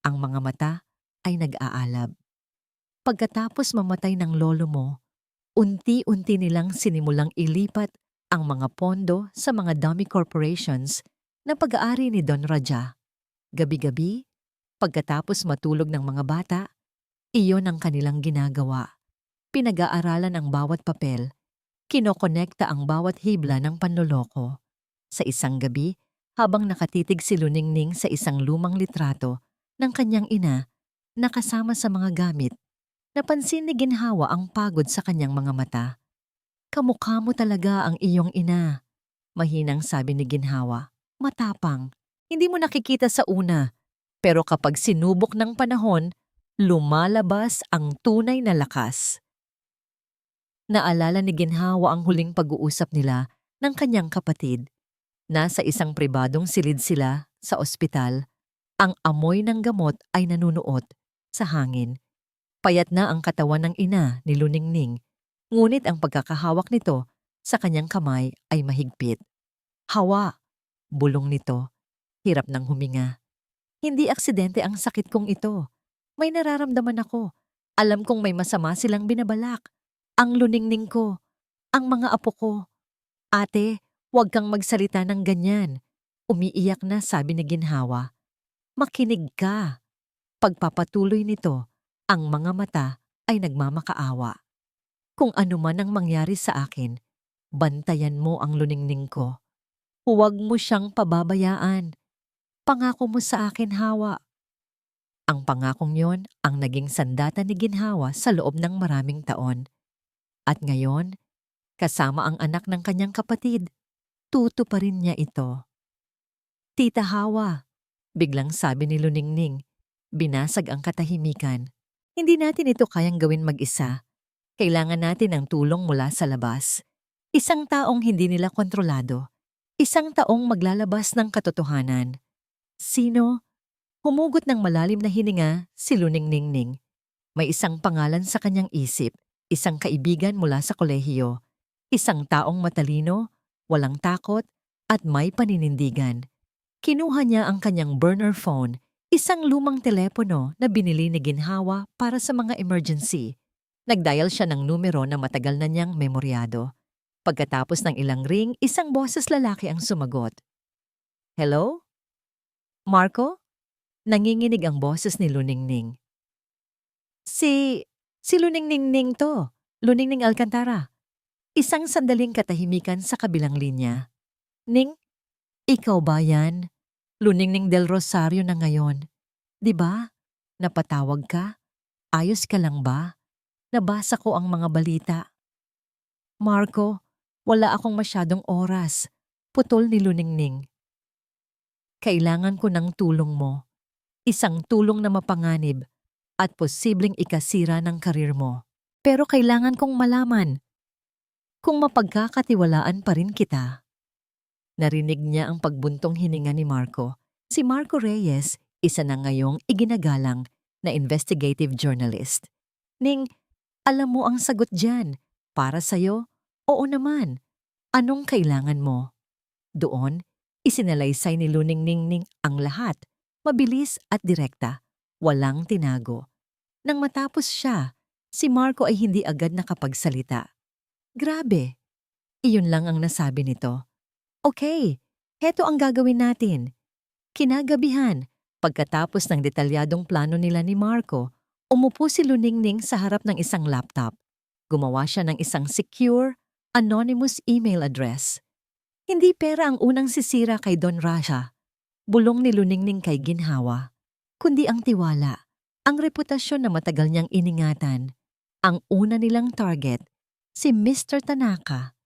Ang mga mata ay nag-aalab. Pagkatapos mamatay ng lolo mo, unti-unti nilang sinimulang ilipat ang mga pondo sa mga dummy corporations na pag-aari ni Don Raja. Gabi-gabi, pagkatapos matulog ng mga bata, iyon ang kanilang ginagawa. Pinag-aaralan ang bawat papel. Kinokonekta ang bawat hibla ng panloloko. Sa isang gabi, habang nakatitig si Luningning sa isang lumang litrato ng kanyang ina na kasama sa mga gamit, napansin ni Ginhawa ang pagod sa kanyang mga mata. Kamukha mo talaga ang iyong ina, mahinang sabi ni Ginhawa. Matapang, hindi mo nakikita sa una, pero kapag sinubok ng panahon, lumalabas ang tunay na lakas. Naalala ni Ginhawa ang huling pag-uusap nila ng kanyang kapatid. Nasa isang pribadong silid sila sa ospital. Ang amoy ng gamot ay nanunuot sa hangin. Payat na ang katawan ng ina ni Luningning, ngunit ang pagkakahawak nito sa kanyang kamay ay mahigpit. Hawa, bulong nito, hirap ng huminga. Hindi aksidente ang sakit kong ito. May nararamdaman ako. Alam kong may masama silang binabalak. Ang Luningning ko, ang mga apo ko. Ate, huwag kang magsalita ng ganyan. Umiiyak na, sabi ni Ginhawa. Makinig ka. Pagpapatuloy nito, ang mga mata ay nagmamakaawa. Kung ano man ang mangyari sa akin, bantayan mo ang Luningning ko. Huwag mo siyang pababayaan. Pangako mo sa akin, Hawa. Ang pangakong yon ang naging sandata ni Ginhawa sa loob ng maraming taon. At ngayon, kasama ang anak ng kanyang kapatid, tutuparin niya ito. Tita Hawa, biglang sabi ni Luningning, binasag ang katahimikan. Hindi natin ito kayang gawin mag-isa. Kailangan natin ng tulong mula sa labas. Isang taong hindi nila kontrolado. Isang taong maglalabas ng katotohanan. Sino? Humugot ng malalim na hininga si Luningning. May isang pangalan sa kanyang isip. Isang kaibigan mula sa kolehiyo. Isang taong matalino, walang takot, at may paninindigan. Kinuha niya ang kanyang burner phone, isang lumang telepono na binili ni Ginhawa para sa mga emergency. Nagdial siya ng numero na matagal na niyang memoryado. Pagkatapos ng ilang ring, isang boses lalaki ang sumagot. Hello? Marco? Nanginginig ang boses ni Luningning. Si Luningning to. Luningning Alcantara. Isang sandaling katahimikan sa kabilang linya. Ning, ikaw ba yan? Luningning del Rosario na ngayon. Di ba? Napatawag ka? Ayos ka lang ba? Nabasa ko ang mga balita. Marco, wala akong masyadong oras. Putol ni Luningning. Kailangan ko ng tulong mo. Isang tulong na mapanganib at posibleng ikasira ng karir mo. Pero kailangan kong malaman kung mapagkakatiwalaan pa rin kita. Narinig niya ang pagbuntong hininga ni Marco. Si Marco Reyes, isa na ngayong iginagalang na investigative journalist. Ning, alam mo ang sagot dyan. Para sa'yo, oo naman. Anong kailangan mo? Doon, isinalaysay ni Luningning ang lahat. Mabilis at direkta. Walang tinago. Nang matapos siya, si Marco ay hindi agad nakapagsalita. Grabe. Iyon lang ang nasabi nito. Okay, heto ang gagawin natin. Kinagabihan, pagkatapos ng detalyadong plano nila ni Marco, umupo si Luningning sa harap ng isang laptop. Gumawa siya ng isang secure, anonymous email address. Hindi pera ang unang sisira kay Don Raja, bulong ni Luningning kay Ginhawa, kundi ang tiwala, ang reputasyon na matagal niyang iningatan. Ang una nilang target, si Mr. Tanaka,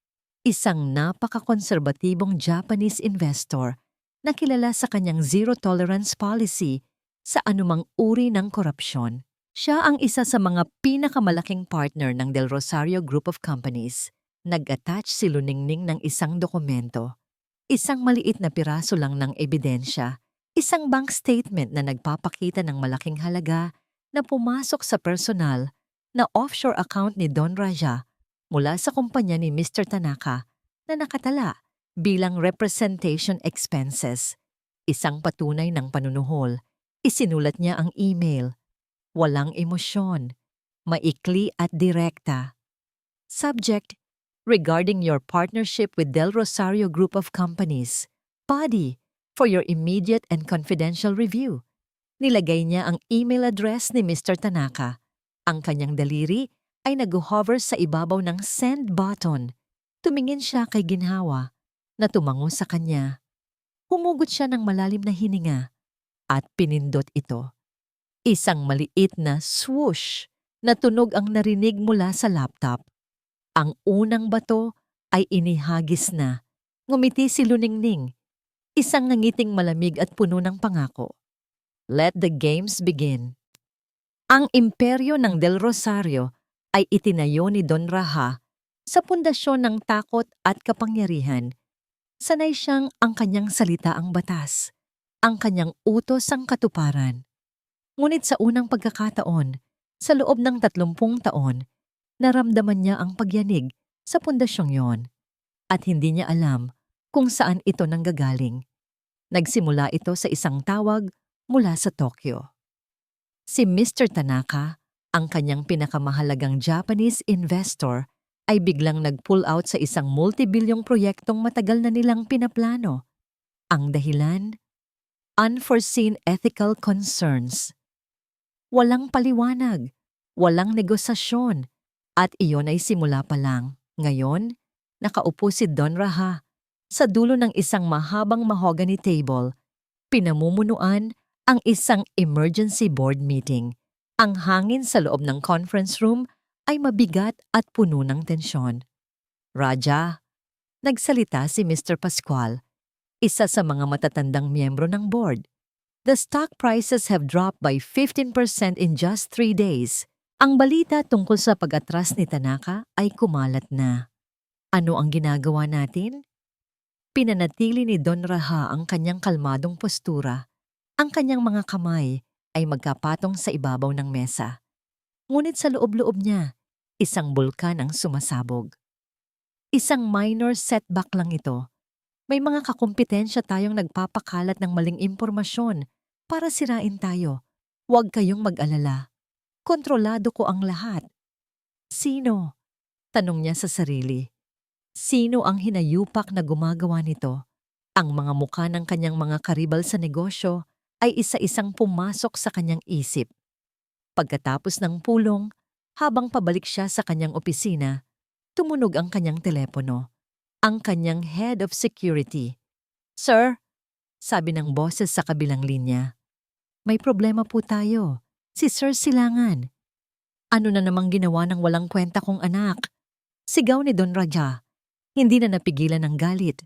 isang napaka-konserbatibong Japanese investor na kilala sa kanyang zero-tolerance policy sa anumang uri ng korupsyon. Siya ang isa sa mga pinakamalaking partner ng Del Rosario Group of Companies. Nag-attach si Luningning ng isang dokumento. Isang maliit na piraso lang ng ebidensya. Isang bank statement na nagpapakita ng malaking halaga na pumasok sa personal na offshore account ni Don Raja mula sa kumpanya ni Mr. Tanaka na nakatala bilang representation expenses. Isang patunay ng panunuhol. Isinulat niya ang email. Walang emosyon. Maikli at direkta. Subject, regarding your partnership with Del Rosario Group of Companies. Body, for your immediate and confidential review. Nilagay niya ang email address ni Mr. Tanaka. Ang kanyang daliri ay nag-hover sa ibabaw ng send button. Tumingin siya kay Ginhawa na tumango sa kanya. Humugot siya ng malalim na hininga at pinindot ito. Isang maliit na swoosh na tunog ang narinig mula sa laptop. Ang unang bato ay inihagis na. Ngumiti si Luningning, isang nangiting malamig at puno ng pangako. Let the games begin. Ang imperyo ng Del Rosario ay itinayo ni Don Raha sa pundasyon ng takot at kapangyarihan. Sanay siyang ang kanyang salita ang batas, ang kanyang utos ang katuparan. Ngunit sa unang pagkakataon, sa loob ng 30 taon, naramdaman niya ang pagyanig sa pundasyong yon at hindi niya alam kung saan ito nanggagaling. Nagsimula ito sa isang tawag mula sa Tokyo. Si Mr. Tanaka, ang kanyang pinakamahalagang Japanese investor, ay biglang nag-pull out sa isang multibilyong proyektong matagal na nilang pinaplano. Ang dahilan? Unforeseen ethical concerns. Walang paliwanag, walang negosasyon, at iyon ay simula pa lang. Ngayon, nakaupo si Don Raha sa dulo ng isang mahabang mahogany table, pinamumunuan ang isang emergency board meeting. Ang hangin sa loob ng conference room ay mabigat at puno ng tensyon. Raja, nagsalita si Mr. Pascual, isa sa mga matatandang miyembro ng board. The stock prices have dropped by 15% in just 3 days. Ang balita tungkol sa pag-atras ni Tanaka ay kumalat na. Ano ang ginagawa natin? Pinanatili ni Don Raha ang kanyang kalmadong postura. Ang kanyang mga kamay ay magkapatong sa ibabaw ng mesa. Ngunit sa loob-loob niya, isang bulkan ang sumasabog. Isang minor setback lang ito. May mga kakumpetensya tayong nagpapakalat ng maling impormasyon para sirain tayo. Huwag kayong mag-alala. Kontrolado ko ang lahat. Sino? Tanong niya sa sarili. Sino ang hinayupak na gumagawa nito? Ang mga mukha ng kanyang mga karibal sa negosyo ay isa-isang pumasok sa kanyang isip. Pagkatapos ng pulong, habang pabalik siya sa kanyang opisina, tumunog ang kanyang telepono. Ang kanyang head of security. Sir, sabi ng boses sa kabilang linya. May problema po tayo. Si Sir Silangan. Ano na namang ginawa ng walang kwenta kong anak? Sigaw ni Don Raja. Hindi na napigilan ng galit.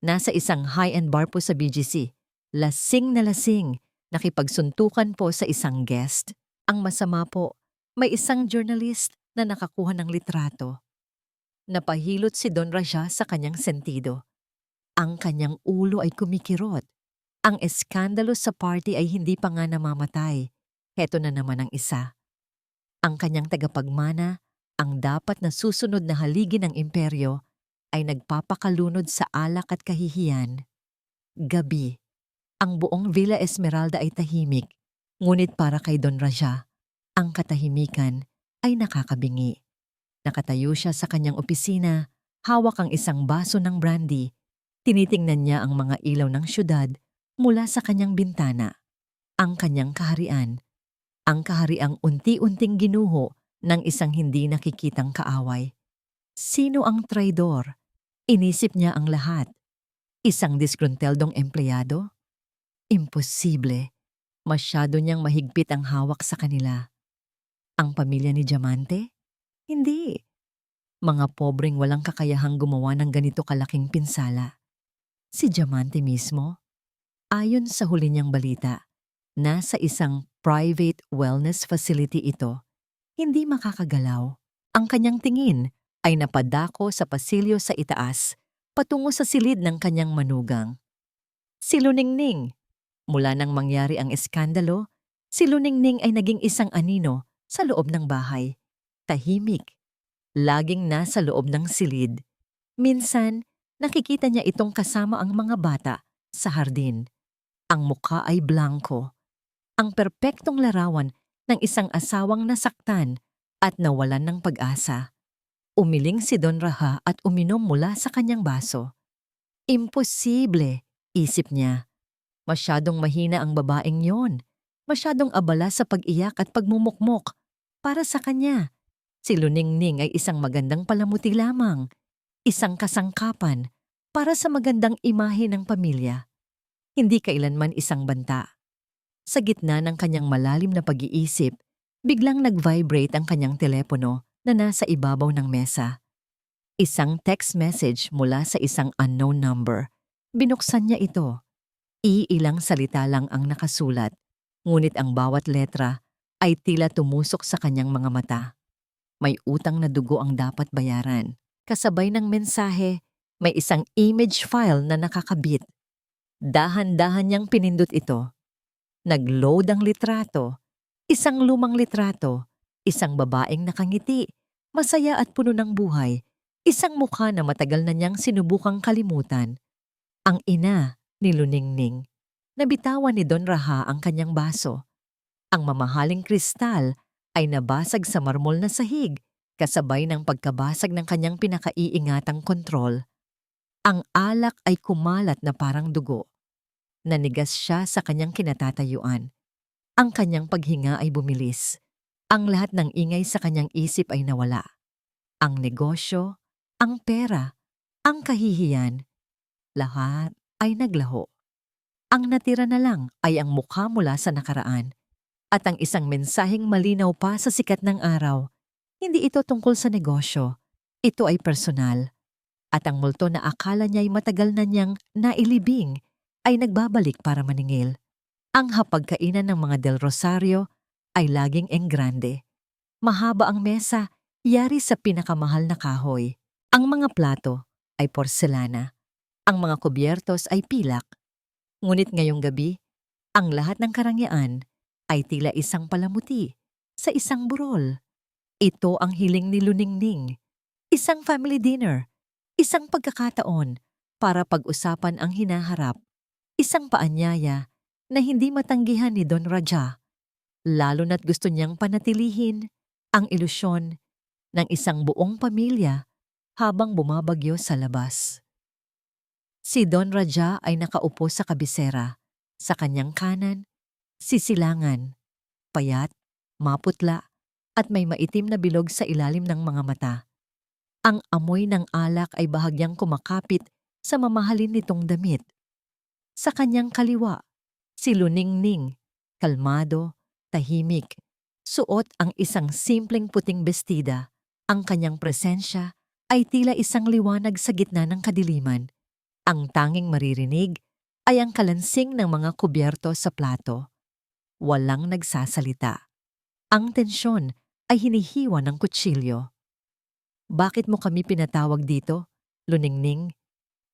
Nasa isang high-end bar po sa BGC. Lasing na lasing, nakipagsuntukan po sa isang guest. Ang masama po, may isang journalist na nakakuha ng litrato. Napahilot si Don Raja sa kanyang sentido. Ang kanyang ulo ay kumikirot. Ang eskandalo sa party ay hindi pa nga namamatay. Heto na naman ang isa. Ang kanyang tagapagmana, ang dapat na susunod na haligi ng imperyo, ay nagpapakalunod sa alak at kahihiyan. Gabi. Ang buong Villa Esmeralda ay tahimik, ngunit para kay Don Raja, ang katahimikan ay nakakabingi. Nakatayo siya sa kanyang opisina, hawak ang isang baso ng brandy. Tinitingnan niya ang mga ilaw ng syudad mula sa kanyang bintana. Ang kanyang kaharian, ang kahariang unti-unting ginuho ng isang hindi nakikitang kaaway. Sino ang traidor? Inisip niya ang lahat. Isang disgrunteldong empleyado? Imposible. Masyado niyang mahigpit ang hawak sa kanila. Ang pamilya ni Diamante? Hindi. Mga pobreng walang kakayahang gumawa ng ganito kalaking pinsala. Si Diamante mismo? Ayon sa huli niyang balita, nasa isang private wellness facility ito. Hindi makakagalaw. Ang kanyang tingin ay napadako sa pasilyo sa itaas, patungo sa silid ng kanyang manugang. Si Luningning. Mula nang mangyari ang eskandalo, si Luningning ay naging isang anino sa loob ng bahay. Tahimik. Laging nasa loob ng silid. Minsan, nakikita niya itong kasama ang mga bata sa hardin. Ang mukha ay blanko. Ang perpektong larawan ng isang asawang nasaktan at nawalan ng pag-asa. Umiling si Don Raha at uminom mula sa kanyang baso. Imposible, isip niya. Masyadong mahina ang babaeng yon. Masyadong abala sa pag-iyak at pagmumukmok. Para sa kanya, si Luningning ay isang magandang palamuti lamang. Isang kasangkapan para sa magandang imahe ng pamilya. Hindi kailanman isang banta. Sa gitna ng kanyang malalim na pag-iisip, biglang nag-vibrate ang kanyang telepono na nasa ibabaw ng mesa. Isang text message mula sa isang unknown number. Binuksan niya ito. Iilang salita lang ang nakasulat, ngunit ang bawat letra ay tila tumusok sa kanyang mga mata. May utang na dugo ang dapat bayaran. Kasabay ng mensahe, may isang image file na nakakabit. Dahan-dahan niyang pinindot ito. Nag-load ang litrato. Isang lumang litrato. Isang babaeng nakangiti, masaya at puno ng buhay. Isang mukha na matagal na niyang sinubukang kalimutan. Ang ina ni Luningning. Nabitawan ni Don Raha ang kanyang baso. Ang mamahaling kristal ay nabasag sa marmol na sahig, kasabay ng pagkabasag ng kanyang pinakaiingatang kontrol. Ang alak ay kumalat na parang dugo. Nanigas siya sa kanyang kinatatayuan. Ang kanyang paghinga ay bumilis. Ang lahat ng ingay sa kanyang isip ay nawala. Ang negosyo, ang pera, ang kahihiyan, lahat ay naglaho. Ang natira na lang ay ang mukha mula sa nakaraan at ang isang mensaheng malinaw pa sa sikat ng araw. Hindi ito tungkol sa negosyo. Ito ay personal. At ang multo na akala niya ay matagal na niyang nailibing ay nagbabalik para maningil. Ang hapagkainan ng mga Del Rosario ay laging enggrande. Mahaba ang mesa, yari sa pinakamahal na kahoy. Ang mga plato ay porselana. Ang mga kubyertos ay pilak. Ngunit ngayong gabi, ang lahat ng karangyaan ay tila isang palamuti sa isang burol. Ito ang hiling ni Luningning. Isang family dinner. Isang pagkakataon para pag-usapan ang hinaharap. Isang paanyaya na hindi matanggihan ni Don Raja. Lalo na't gusto niyang panatilihin ang ilusyon ng isang buong pamilya habang bumabagyo sa labas. Si Don Raja ay nakaupo sa kabisera. Sa kanyang kanan, si Silangan, payat, maputla, at may maitim na bilog sa ilalim ng mga mata. Ang amoy ng alak ay bahagyang kumakapit sa mamahalin nitong damit. Sa kanyang kaliwa, si Luningning, kalmado, tahimik, suot ang isang simpleng puting bestida. Ang kanyang presensya ay tila isang liwanag sa gitna ng kadiliman. Ang tanging maririnig ay ang kalansing ng mga kubyerto sa plato. Walang nagsasalita. Ang tensyon ay hinihiwa ng kutsilyo. Bakit mo kami pinatawag dito, Luningning?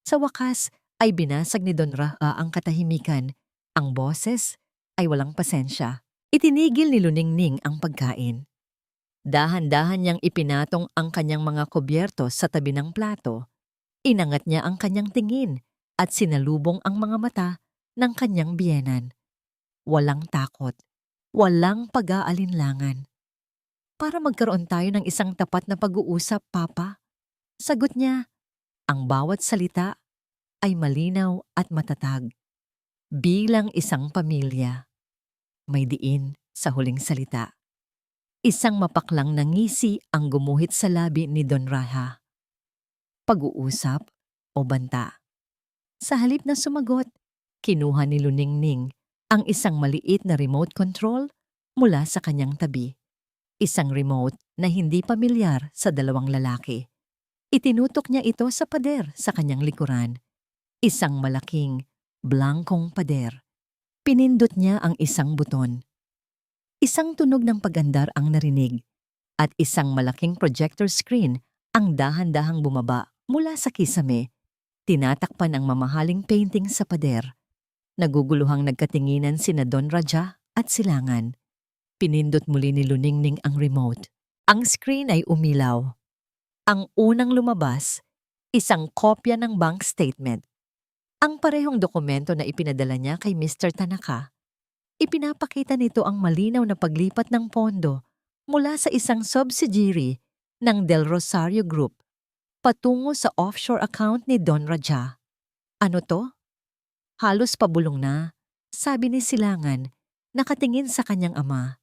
Sa wakas ay binasag ni Don Raha ang katahimikan. Ang boses ay walang pasensya. Itinigil ni Luningning ang pagkain. Dahan-dahan niyang ipinatong ang kanyang mga kubyerto sa tabi ng plato. Inangat niya ang kanyang tingin at sinalubong ang mga mata ng kanyang biyenan. Walang takot, walang pag-aalinlangan. Para magkaroon tayo ng isang tapat na pag-uusap, Papa. Sagot niya, ang bawat salita ay malinaw at matatag. Bilang isang pamilya. May diin sa huling salita. Isang mapaklang na ngisi ang gumuhit sa labi ni Don Raha. Pag-uusap o banta? Sa halip na sumagot, kinuha ni Luningning ang isang maliit na remote control mula sa kanyang tabi. Isang remote na hindi pamilyar sa dalawang lalaki. Itinutok niya ito sa pader sa kanyang likuran. Isang malaking, blankong pader. Pinindot niya ang isang buton. Isang tunog ng pag-andar ang narinig at isang malaking projector screen ang dahan-dahang bumaba mula sa kisame. Tinatakpan ang mamahaling painting sa pader. Naguguluhang nagkatinginan sina Don Raja at Silangan. Pinindot muli ni Luningning ang remote. Ang screen ay umilaw. Ang unang lumabas, isang kopya ng bank statement. Ang parehong dokumento na ipinadala niya kay Mr. Tanaka. Ipinapakita nito ang malinaw na paglipat ng pondo mula sa isang subsidiary ng Del Rosario Group patungo sa offshore account ni Don Raja. Ano to? Halos pabulong na, sabi ni Silangan, nakatingin sa kanyang ama.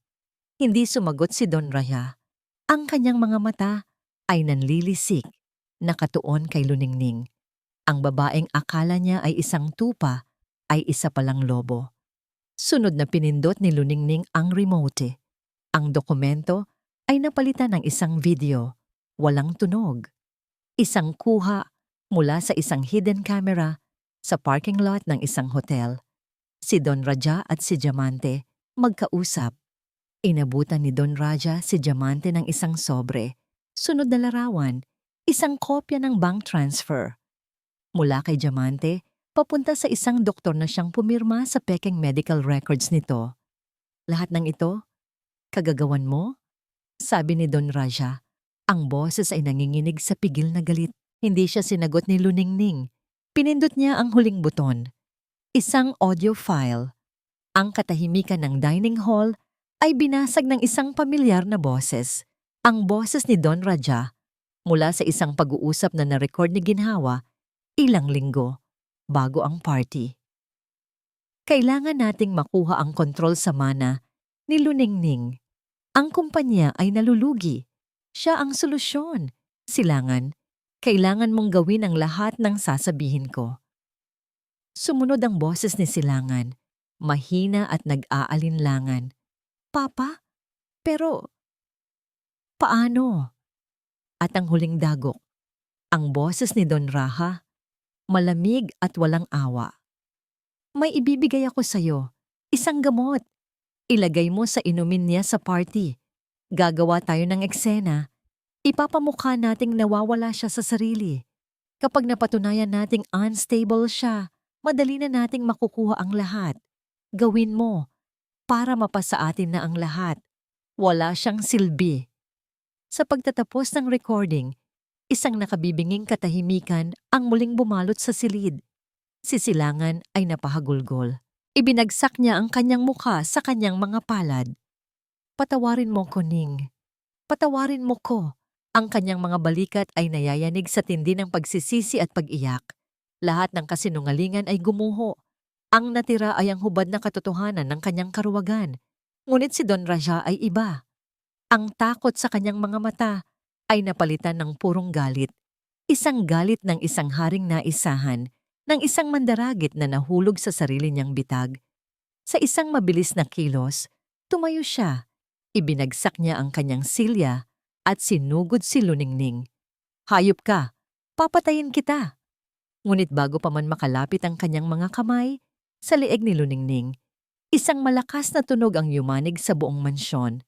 Hindi sumagot si Don Raja. Ang kanyang mga mata ay nanlilisik, nakatuon kay Luningning. Ang babaeng akala niya ay isang tupa ay isa palang lobo. Sunod na pinindot ni Luningning ang remote. Ang dokumento ay napalitan ng isang video, walang tunog. Isang kuha mula sa isang hidden camera sa parking lot ng isang hotel. Si Don Raja at si Diamante magkausap. Inabutan ni Don Raja si Diamante ng isang sobre. Sunod na larawan, isang kopya ng bank transfer. Mula kay Diamante, papunta sa isang doktor na siyang pumirma sa pekeng medical records nito. Lahat ng ito, kagagawan mo? Sabi ni Don Raja. Ang boses ay nanginginig sa pigil na galit. Hindi siya sinagot ni Luningning. Pinindot niya ang huling buton. Isang audio file. Ang katahimikan ng dining hall ay binasag ng isang pamilyar na boses. Ang boses ni Don Raja mula sa isang pag-uusap na na-record ni Ginhawa ilang linggo bago ang party. Kailangan nating makuha ang kontrol sa mana ni Luningning. Ang kumpanya ay nalulugi. Siya ang solusyon. Silangan, kailangan mong gawin ang lahat ng sasabihin ko. Sumunod ang boses ni Silangan, mahina at nag-aalinlangan. Papa, pero paano? At ang huling dagok, ang boses ni Don Raha, malamig at walang awa. May ibibigay ako sa'yo, isang gamot. Ilagay mo sa inumin niya sa party. Gagawa tayo ng eksena. Ipapamukha nating nawawala siya sa sarili. Kapag napatunayan nating unstable siya, madali na nating makukuha ang lahat. Gawin mo para mapasa atin na ang lahat. Wala siyang silbi. Sa pagtatapos ng recording, isang nakabibinging katahimikan ang muling bumalot sa silid. Si Silangan ay napahagulgol. Ibinagsak niya ang kanyang mukha sa kanyang mga palad. Patawarin mo ko, Ning. Patawarin mo ko. Ang kanyang mga balikat ay nayayanig sa tindi ng pagsisisi at pag-iyak. Lahat ng kasinungalingan ay gumuho. Ang natira ay ang hubad na katotohanan ng kanyang karuwagan. Ngunit si Don Raja ay iba. Ang takot sa kanyang mga mata ay napalitan ng purong galit. Isang galit ng isang haring naisahan, ng isang mandaragit na nahulog sa sarili niyang bitag. Sa isang mabilis na kilos, tumayo siya. Ibinagsak niya ang kanyang silya at sinugod si Luningning. Hayop ka! Papatayin kita! Ngunit bago pa man makalapit ang kanyang mga kamay, sa leeg ni Luningning, isang malakas na tunog ang yumanig sa buong mansyon.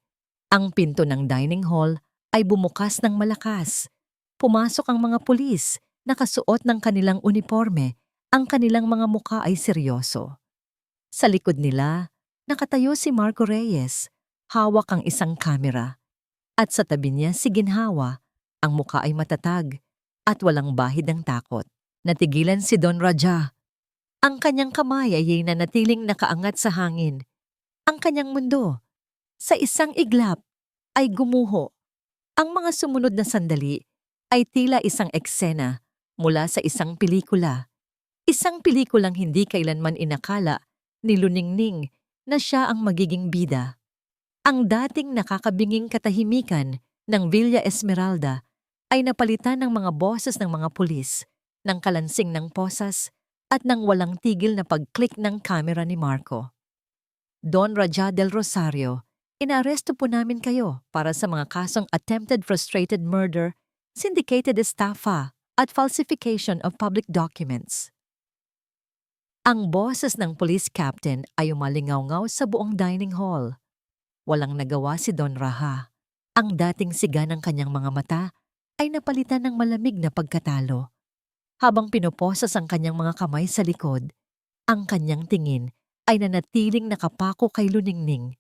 Ang pinto ng dining hall ay bumukas ng malakas. Pumasok ang mga pulis, nakasuot ng kanilang uniforme, ang kanilang mga mukha ay seryoso. Sa likod nila, nakatayo si Marco Reyes, hawak ang isang kamera. At sa tabi niya si Ginhawa, ang mukha ay matatag at walang bahid ng takot. Natigilan si Don Raja. Ang kanyang kamay ay nanatiling nakaangat sa hangin. Ang kanyang mundo, sa isang iglap, ay gumuho. Ang mga sumunod na sandali ay tila isang eksena mula sa isang pelikula. Isang pelikulang hindi kailanman inakala ni Luningning na siya ang magiging bida. Ang dating nakakabinging katahimikan ng Villa Esmeralda ay napalitan ng mga boses ng mga pulis, ng kalansing ng posas, at ng walang tigil na pag-click ng kamera ni Marco. Don Raja del Rosario, inaaresto po namin kayo para sa mga kasong attempted frustrated murder, syndicated estafa, at falsification of public documents. Ang boses ng police captain ay umalingaw-ngaw sa buong dining hall. Walang nagawa si Don Raha. Ang dating siga ng kanyang mga mata ay napalitan ng malamig na pagkatalo. Habang pinoposas ang kanyang mga kamay sa likod, ang kanyang tingin ay nanatiling nakapako kay Luningning.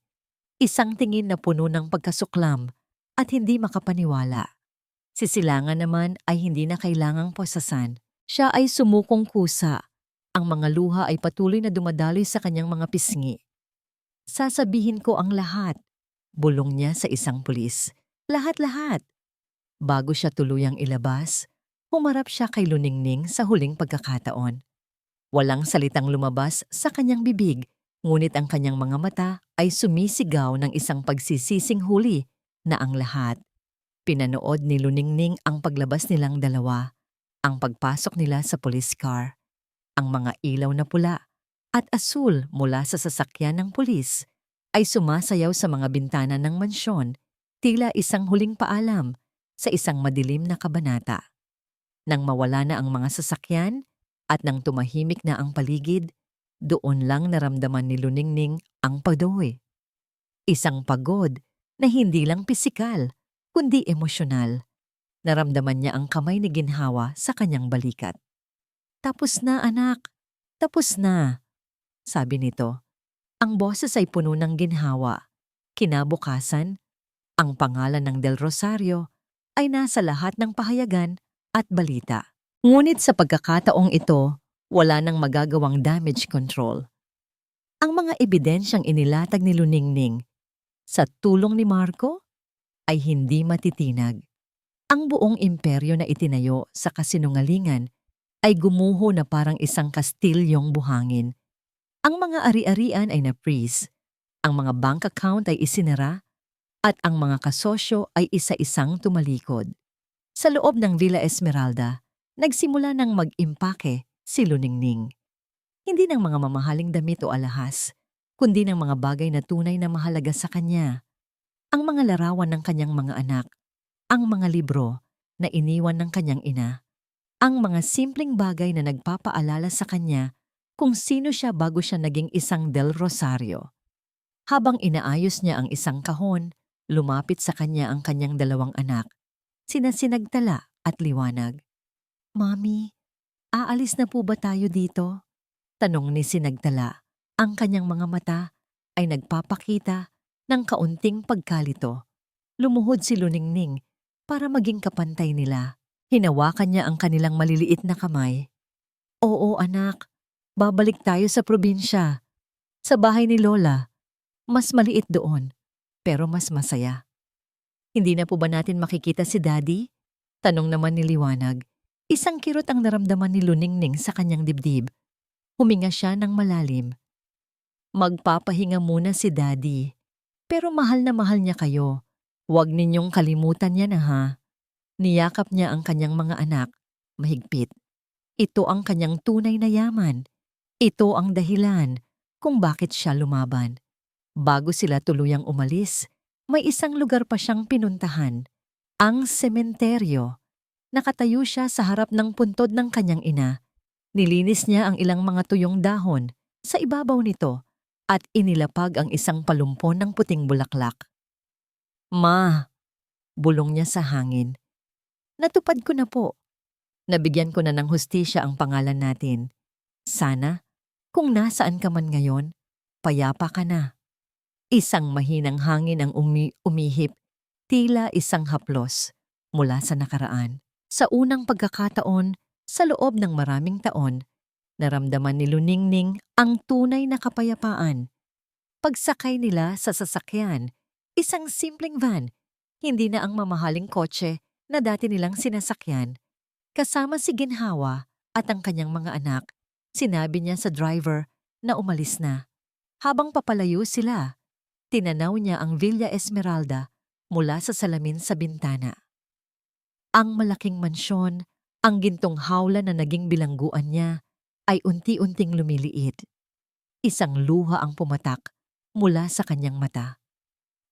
Isang tingin na puno ng pagkasuklam at hindi makapaniwala. Si Silangan naman ay hindi na kailangang posasan. Siya ay sumukong kusa. Ang mga luha ay patuloy na dumadaloy sa kanyang mga pisngi. Sasabihin ko ang lahat, bulong niya sa isang pulis. Lahat-lahat. Bago siya tuluyang ilabas, humarap siya kay Luningning sa huling pagkakataon. Walang salitang lumabas sa kanyang bibig, ngunit ang kanyang mga mata ay sumisigaw ng isang pagsisising huli na ang lahat. Pinanood ni Luningning ang paglabas nilang dalawa, ang pagpasok nila sa police car, ang mga ilaw na pula at asul mula sa sasakyan ng pulis ay sumasayaw sa mga bintana ng mansyon, tila isang huling paalam sa isang madilim na kabanata. Nang mawala na ang mga sasakyan at nang tumahimik na ang paligid, doon lang naramdaman ni Luningning ang padoy. Isang pagod na hindi lang pisikal, kundi emosyonal. Naramdaman niya ang kamay ni ginhawa sa kanyang balikat. "Tapos na, anak. Tapos na," sabi nito. Ang boses ay puno ng ginhawa. Kinabukasan, ang pangalan ng Del Rosario ay nasa lahat ng pahayagan at balita. Ngunit sa pagkakataong ito, wala nang magagawang damage control. Ang mga ebidensyang inilatag ni Luningning sa tulong ni Marco ay hindi matitinag. Ang buong imperyo na itinayo sa kasinungalingan ay gumuho na parang isang kastilyong buhangin. Ang mga ari-arian ay na-freeze, ang mga bank account ay isinara, at ang mga kasosyo ay isa-isang tumalikod. Sa loob ng Villa Esmeralda, nagsimula ng mag-impake si Luningning. Hindi ng mga mamahaling damit o alahas, kundi ng mga bagay na tunay na mahalaga sa kanya. Ang mga larawan ng kanyang mga anak, ang mga libro na iniwan ng kanyang ina, ang mga simpleng bagay na nagpapaalala sa kanya kung sino siya bago siya naging isang Del Rosario. Habang inaayos niya ang isang kahon, lumapit sa kanya ang kanyang dalawang anak, sina Sinagtala at Liwanag. "Mami, aalis na po ba tayo dito?" Tanong ni Sinagtala. Ang kanyang mga mata ay nagpapakita ng kaunting pagkalito. Lumuhod si Luningning para maging kapantay nila. Hinawakan niya ang kanilang maliliit na kamay. "Oo, anak. Babalik tayo sa probinsya. Sa bahay ni Lola. Mas maliit doon, pero mas masaya." "Hindi na po ba natin makikita si Daddy?" Tanong naman ni Liwanag. Isang kirot ang naramdaman ni Luningning sa kanyang dibdib. Huminga siya ng malalim. "Magpapahinga muna si Daddy. Pero mahal na mahal niya kayo. Huwag ninyong kalimutan yan ha." Niyakap niya ang kanyang mga anak, mahigpit. Ito ang kanyang tunay na yaman. Ito ang dahilan kung bakit siya lumaban. Bago sila tuluyang umalis, may isang lugar pa siyang pinuntahan. Ang sementeryo. Nakatayo siya sa harap ng puntod ng kanyang ina. Nilinis niya ang ilang mga tuyong dahon sa ibabaw nito at inilapag ang isang palumpon ng puting bulaklak. "Ma," bulong niya sa hangin. "Natupad ko na po. Nabigyan ko na ng hustisya ang pangalan natin. Sana, kung nasaan ka man ngayon, payapa ka na." Isang mahinang hangin ang umihip, tila isang haplos mula sa nakaraan. Sa unang pagkakataon, sa loob ng maraming taon, naramdaman ni Luningning ang tunay na kapayapaan. Pagsakay nila sa sasakyan, isang simpleng van, hindi na ang mamahaling kotse na dati nilang sinasakyan. Kasama si Ginhawa at ang kanyang mga anak, sinabi niya sa driver na umalis na. Habang papalayo sila, tinanaw niya ang Villa Esmeralda mula sa salamin sa bintana. Ang malaking mansyon, ang gintong hawla na naging bilangguan niya, ay unti-unting lumiliit. Isang luha ang pumatak mula sa kanyang mata.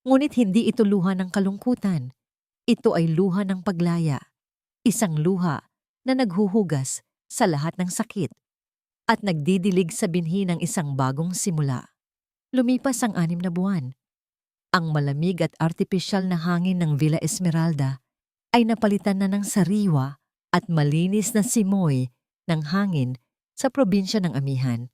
Ngunit hindi ito luha ng kalungkutan. Ito ay luha ng paglaya. Isang luha na naghuhugas sa lahat ng sakit at nagdidilig sa binhi ng isang bagong simula. Lumipas ang 6 na buwan. Ang malamig at artipisyal na hangin ng Villa Esmeralda ay napalitan na ng sariwa at malinis na simoy ng hangin sa probinsya ng Amihan.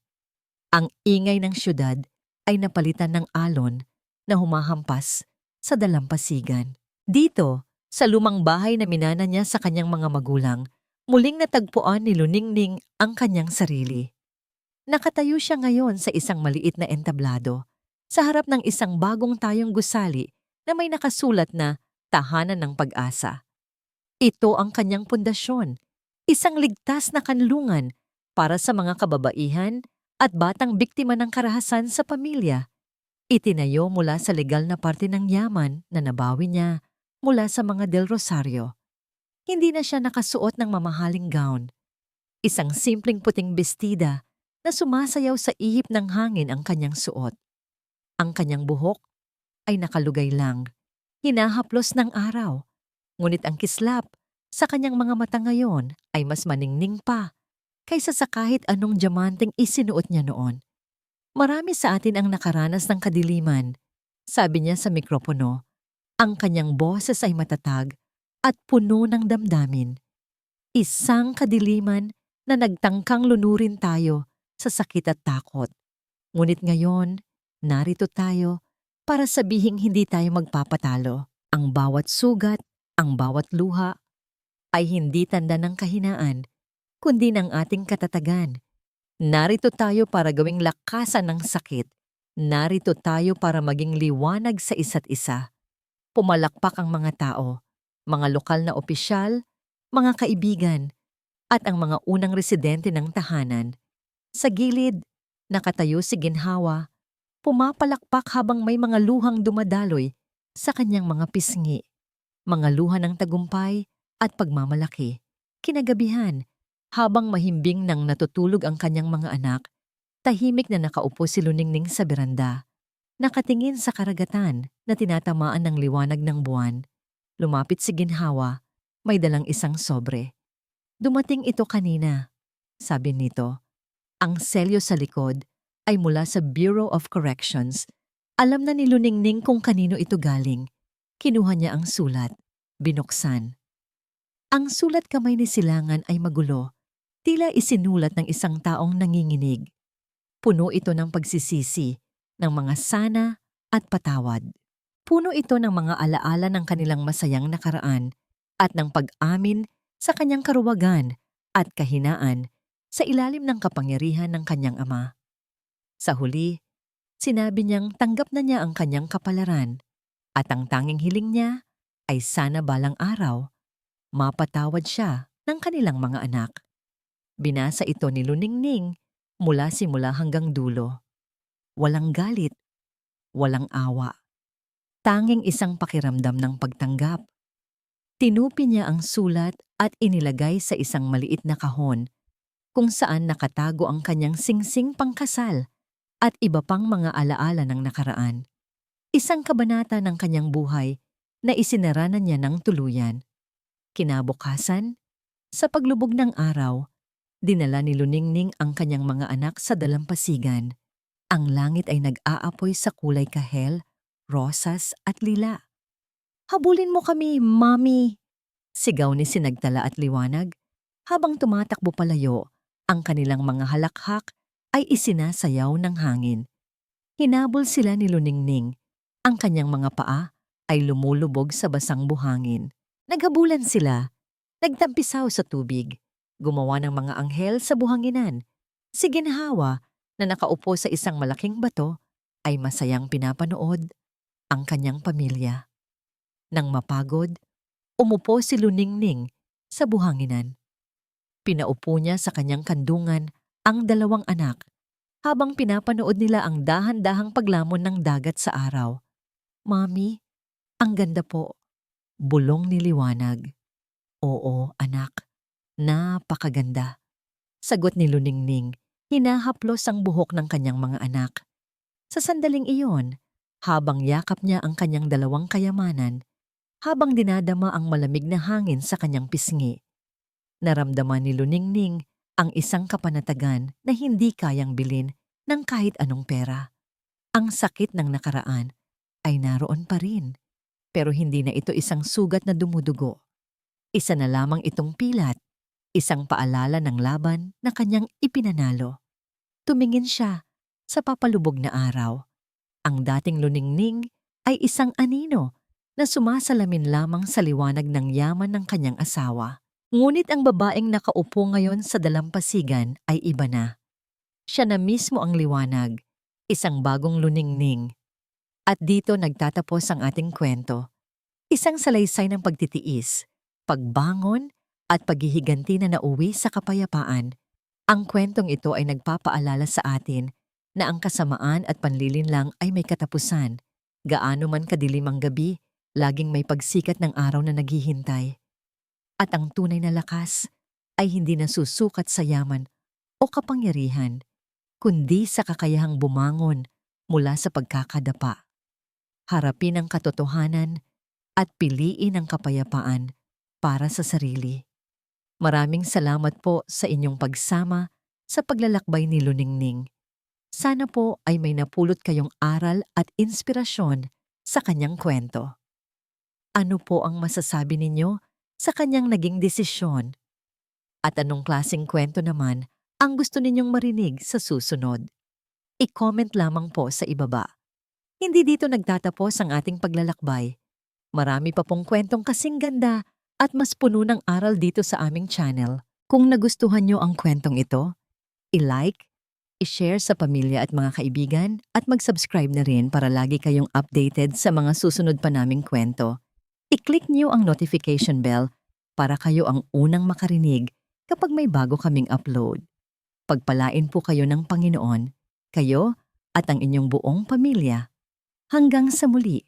Ang ingay ng syudad ay napalitan ng alon na humahampas sa dalampasigan. Dito, sa lumang bahay na minana niya sa kanyang mga magulang, muling natagpuan ni Luningning ang kanyang sarili. Nakatayo siya ngayon sa isang maliit na entablado, sa harap ng isang bagong tayong gusali na may nakasulat na Tahanan ng Pag-asa. Ito ang kanyang pundasyon, isang ligtas na kanlungan para sa mga kababaihan at batang biktima ng karahasan sa pamilya. Itinayo mula sa legal na parte ng yaman na nabawi niya mula sa mga Del Rosario. Hindi na siya nakasuot ng mamahaling gown. Isang simpleng puting bestida na sumasayaw sa ihip ng hangin ang kanyang suot. Ang kanyang buhok ay nakalugay lang, hinahaplos ng araw. Ngunit ang kislap sa kanyang mga mata ngayon ay mas maningning pa kaysa sa kahit anong diamanteng isinuot niya noon. Marami sa atin ang nakaranas ng kadiliman, Sabi niya sa mikropono. Ang kanyang boses ay matatag at puno ng damdamin. Isang kadiliman na nagtangkang lunurin tayo sa sakit at takot. Ngunit ngayon, narito tayo para sabihing hindi tayo magpapatalo. Ang bawat sugat, ang bawat luha ay hindi tanda ng kahinaan, kundi ng ating katatagan. Narito tayo para gawing lakasan ng sakit. Narito tayo para maging liwanag sa isa't isa. Pumalakpak ang mga tao, mga lokal na opisyal, mga kaibigan, at ang mga unang residente ng tahanan. Sa gilid, nakatayo si Ginhawa, pumapalakpak habang may mga luhang dumadaloy sa kanyang mga pisngi, mga luha ng tagumpay at pagmamalaki. Kinagabihan, habang mahimbing nang natutulog ang kanyang mga anak, tahimik na nakaupo si Luningning sa beranda. Nakatingin sa karagatan na tinatamaan ng liwanag ng buwan. Lumapit si Ginhawa, may dalang isang sobre. Dumating ito kanina, sabi nito. Ang selyo sa likod ay mula sa Bureau of Corrections. Alam na ni Luningning kung kanino ito galing. Kinuha niya ang sulat. Binuksan. Ang sulat kamay ni Silangan ay magulo. Tila isinulat ng isang taong nanginginig. Puno ito ng pagsisisi, ng mga sana at patawad. Puno ito ng mga alaala ng kanilang masayang nakaraan at ng pag-amin sa kanyang karuwagan at kahinaan sa ilalim ng kapangyarihan ng kanyang ama. Sa huli, sinabi niyang tanggap na niya ang kanyang kapalaran at ang tanging hiling niya ay sana balang araw mapatawad siya ng kanilang mga anak. Binasa ito ni Luningning mula simula hanggang dulo. Walang galit, walang awa. Tanging isang pakiramdam ng pagtanggap. Tinupi niya ang sulat at inilagay sa isang maliit na kahon kung saan nakatago ang kanyang singsing pangkasal at iba pang mga alaala ng nakaraan. Isang kabanata ng kanyang buhay na isinara na niya ng tuluyan. Kinabukasan, sa paglubog ng araw, dinala ni Luningning ang kanyang mga anak sa dalampasigan. Ang langit ay nag-aapoy sa kulay kahel, rosas at lila. Habulin mo kami, Mami! Sigaw ni Sinagtala at Liwanag. Habang tumatakbo palayo, ang kanilang mga halakhak ay isinasayaw ng hangin. Hinabol sila ni Luningning. Ang kanyang mga paa ay lumulubog sa basang buhangin. Naghabulan sila. Nagtampisaw sa tubig. Gumawa ng mga anghel sa buhanginan. Si Ginhawa na nakaupo sa isang malaking bato ay masayang pinapanood ang kanyang pamilya. Nang mapagod, umupo si Luningning sa buhanginan. Pinaupo niya sa kanyang kandungan ang dalawang anak habang pinapanood nila ang dahan-dahang paglamon ng dagat sa araw. Mami, ang ganda po. Bulong ni Liwanag. Oo, anak. Napakaganda. Sagot ni Luningning, hinahaplos ang buhok ng kanyang mga anak. Sa sandaling iyon, habang yakap niya ang kanyang dalawang kayamanan, habang dinadama ang malamig na hangin sa kanyang pisngi, naramdaman ni Luningning ang isang kapanatagan na hindi kayang bilhin ng kahit anong pera. Ang sakit ng nakaraan ay naroon pa rin, pero hindi na ito isang sugat na dumudugo. Isa na lamang itong pilat, isang paalala ng laban na kanyang ipinanalo. Tumingin siya sa papalubog na araw. Ang dating Luningning ay isang anino na sumasalamin lamang sa liwanag ng yaman ng kanyang asawa. Ngunit ang babaeng nakaupo ngayon sa dalampasigan ay iba na. Siya na mismo ang Liwanag, isang bagong Luningning. At dito nagtatapos ang ating kwento. Isang salaysay ng pagtitiis, pagbangon at paghihiganti na nauwi sa kapayapaan. Ang kwentong ito ay nagpapaalala sa atin na ang kasamaan at panlilinlang ay may katapusan. Gaano man kadilim ang gabi, laging may pagsikat ng araw na naghihintay. At ang tunay na lakas ay hindi nasusukat sa yaman o kapangyarihan, kundi sa kakayahang bumangon mula sa pagkakadapa. Harapin ang katotohanan at piliin ang kapayapaan para sa sarili. Maraming salamat po sa inyong pagsama sa paglalakbay ni Luningning. Sana po ay may napulot kayong aral at inspirasyon sa kanyang kwento. Ano po ang masasabi ninyo sa kanyang naging desisyon? At anong klaseng kwento naman ang gusto ninyong marinig sa susunod? I-comment lamang po sa ibaba. Hindi dito nagtatapos ang ating paglalakbay. Marami pa pong kwentong kasing ganda at mas puno ng aral dito sa aming channel. Kung nagustuhan nyo ang kwentong ito, i-like, i-share sa pamilya at mga kaibigan at mag-subscribe na rin para lagi kayong updated sa mga susunod pa naming kwento. I-click nyo ang notification bell para kayo ang unang makarinig kapag may bago kaming upload. Pagpalain po kayo ng Panginoon, kayo at ang inyong buong pamilya. Hanggang sa muli.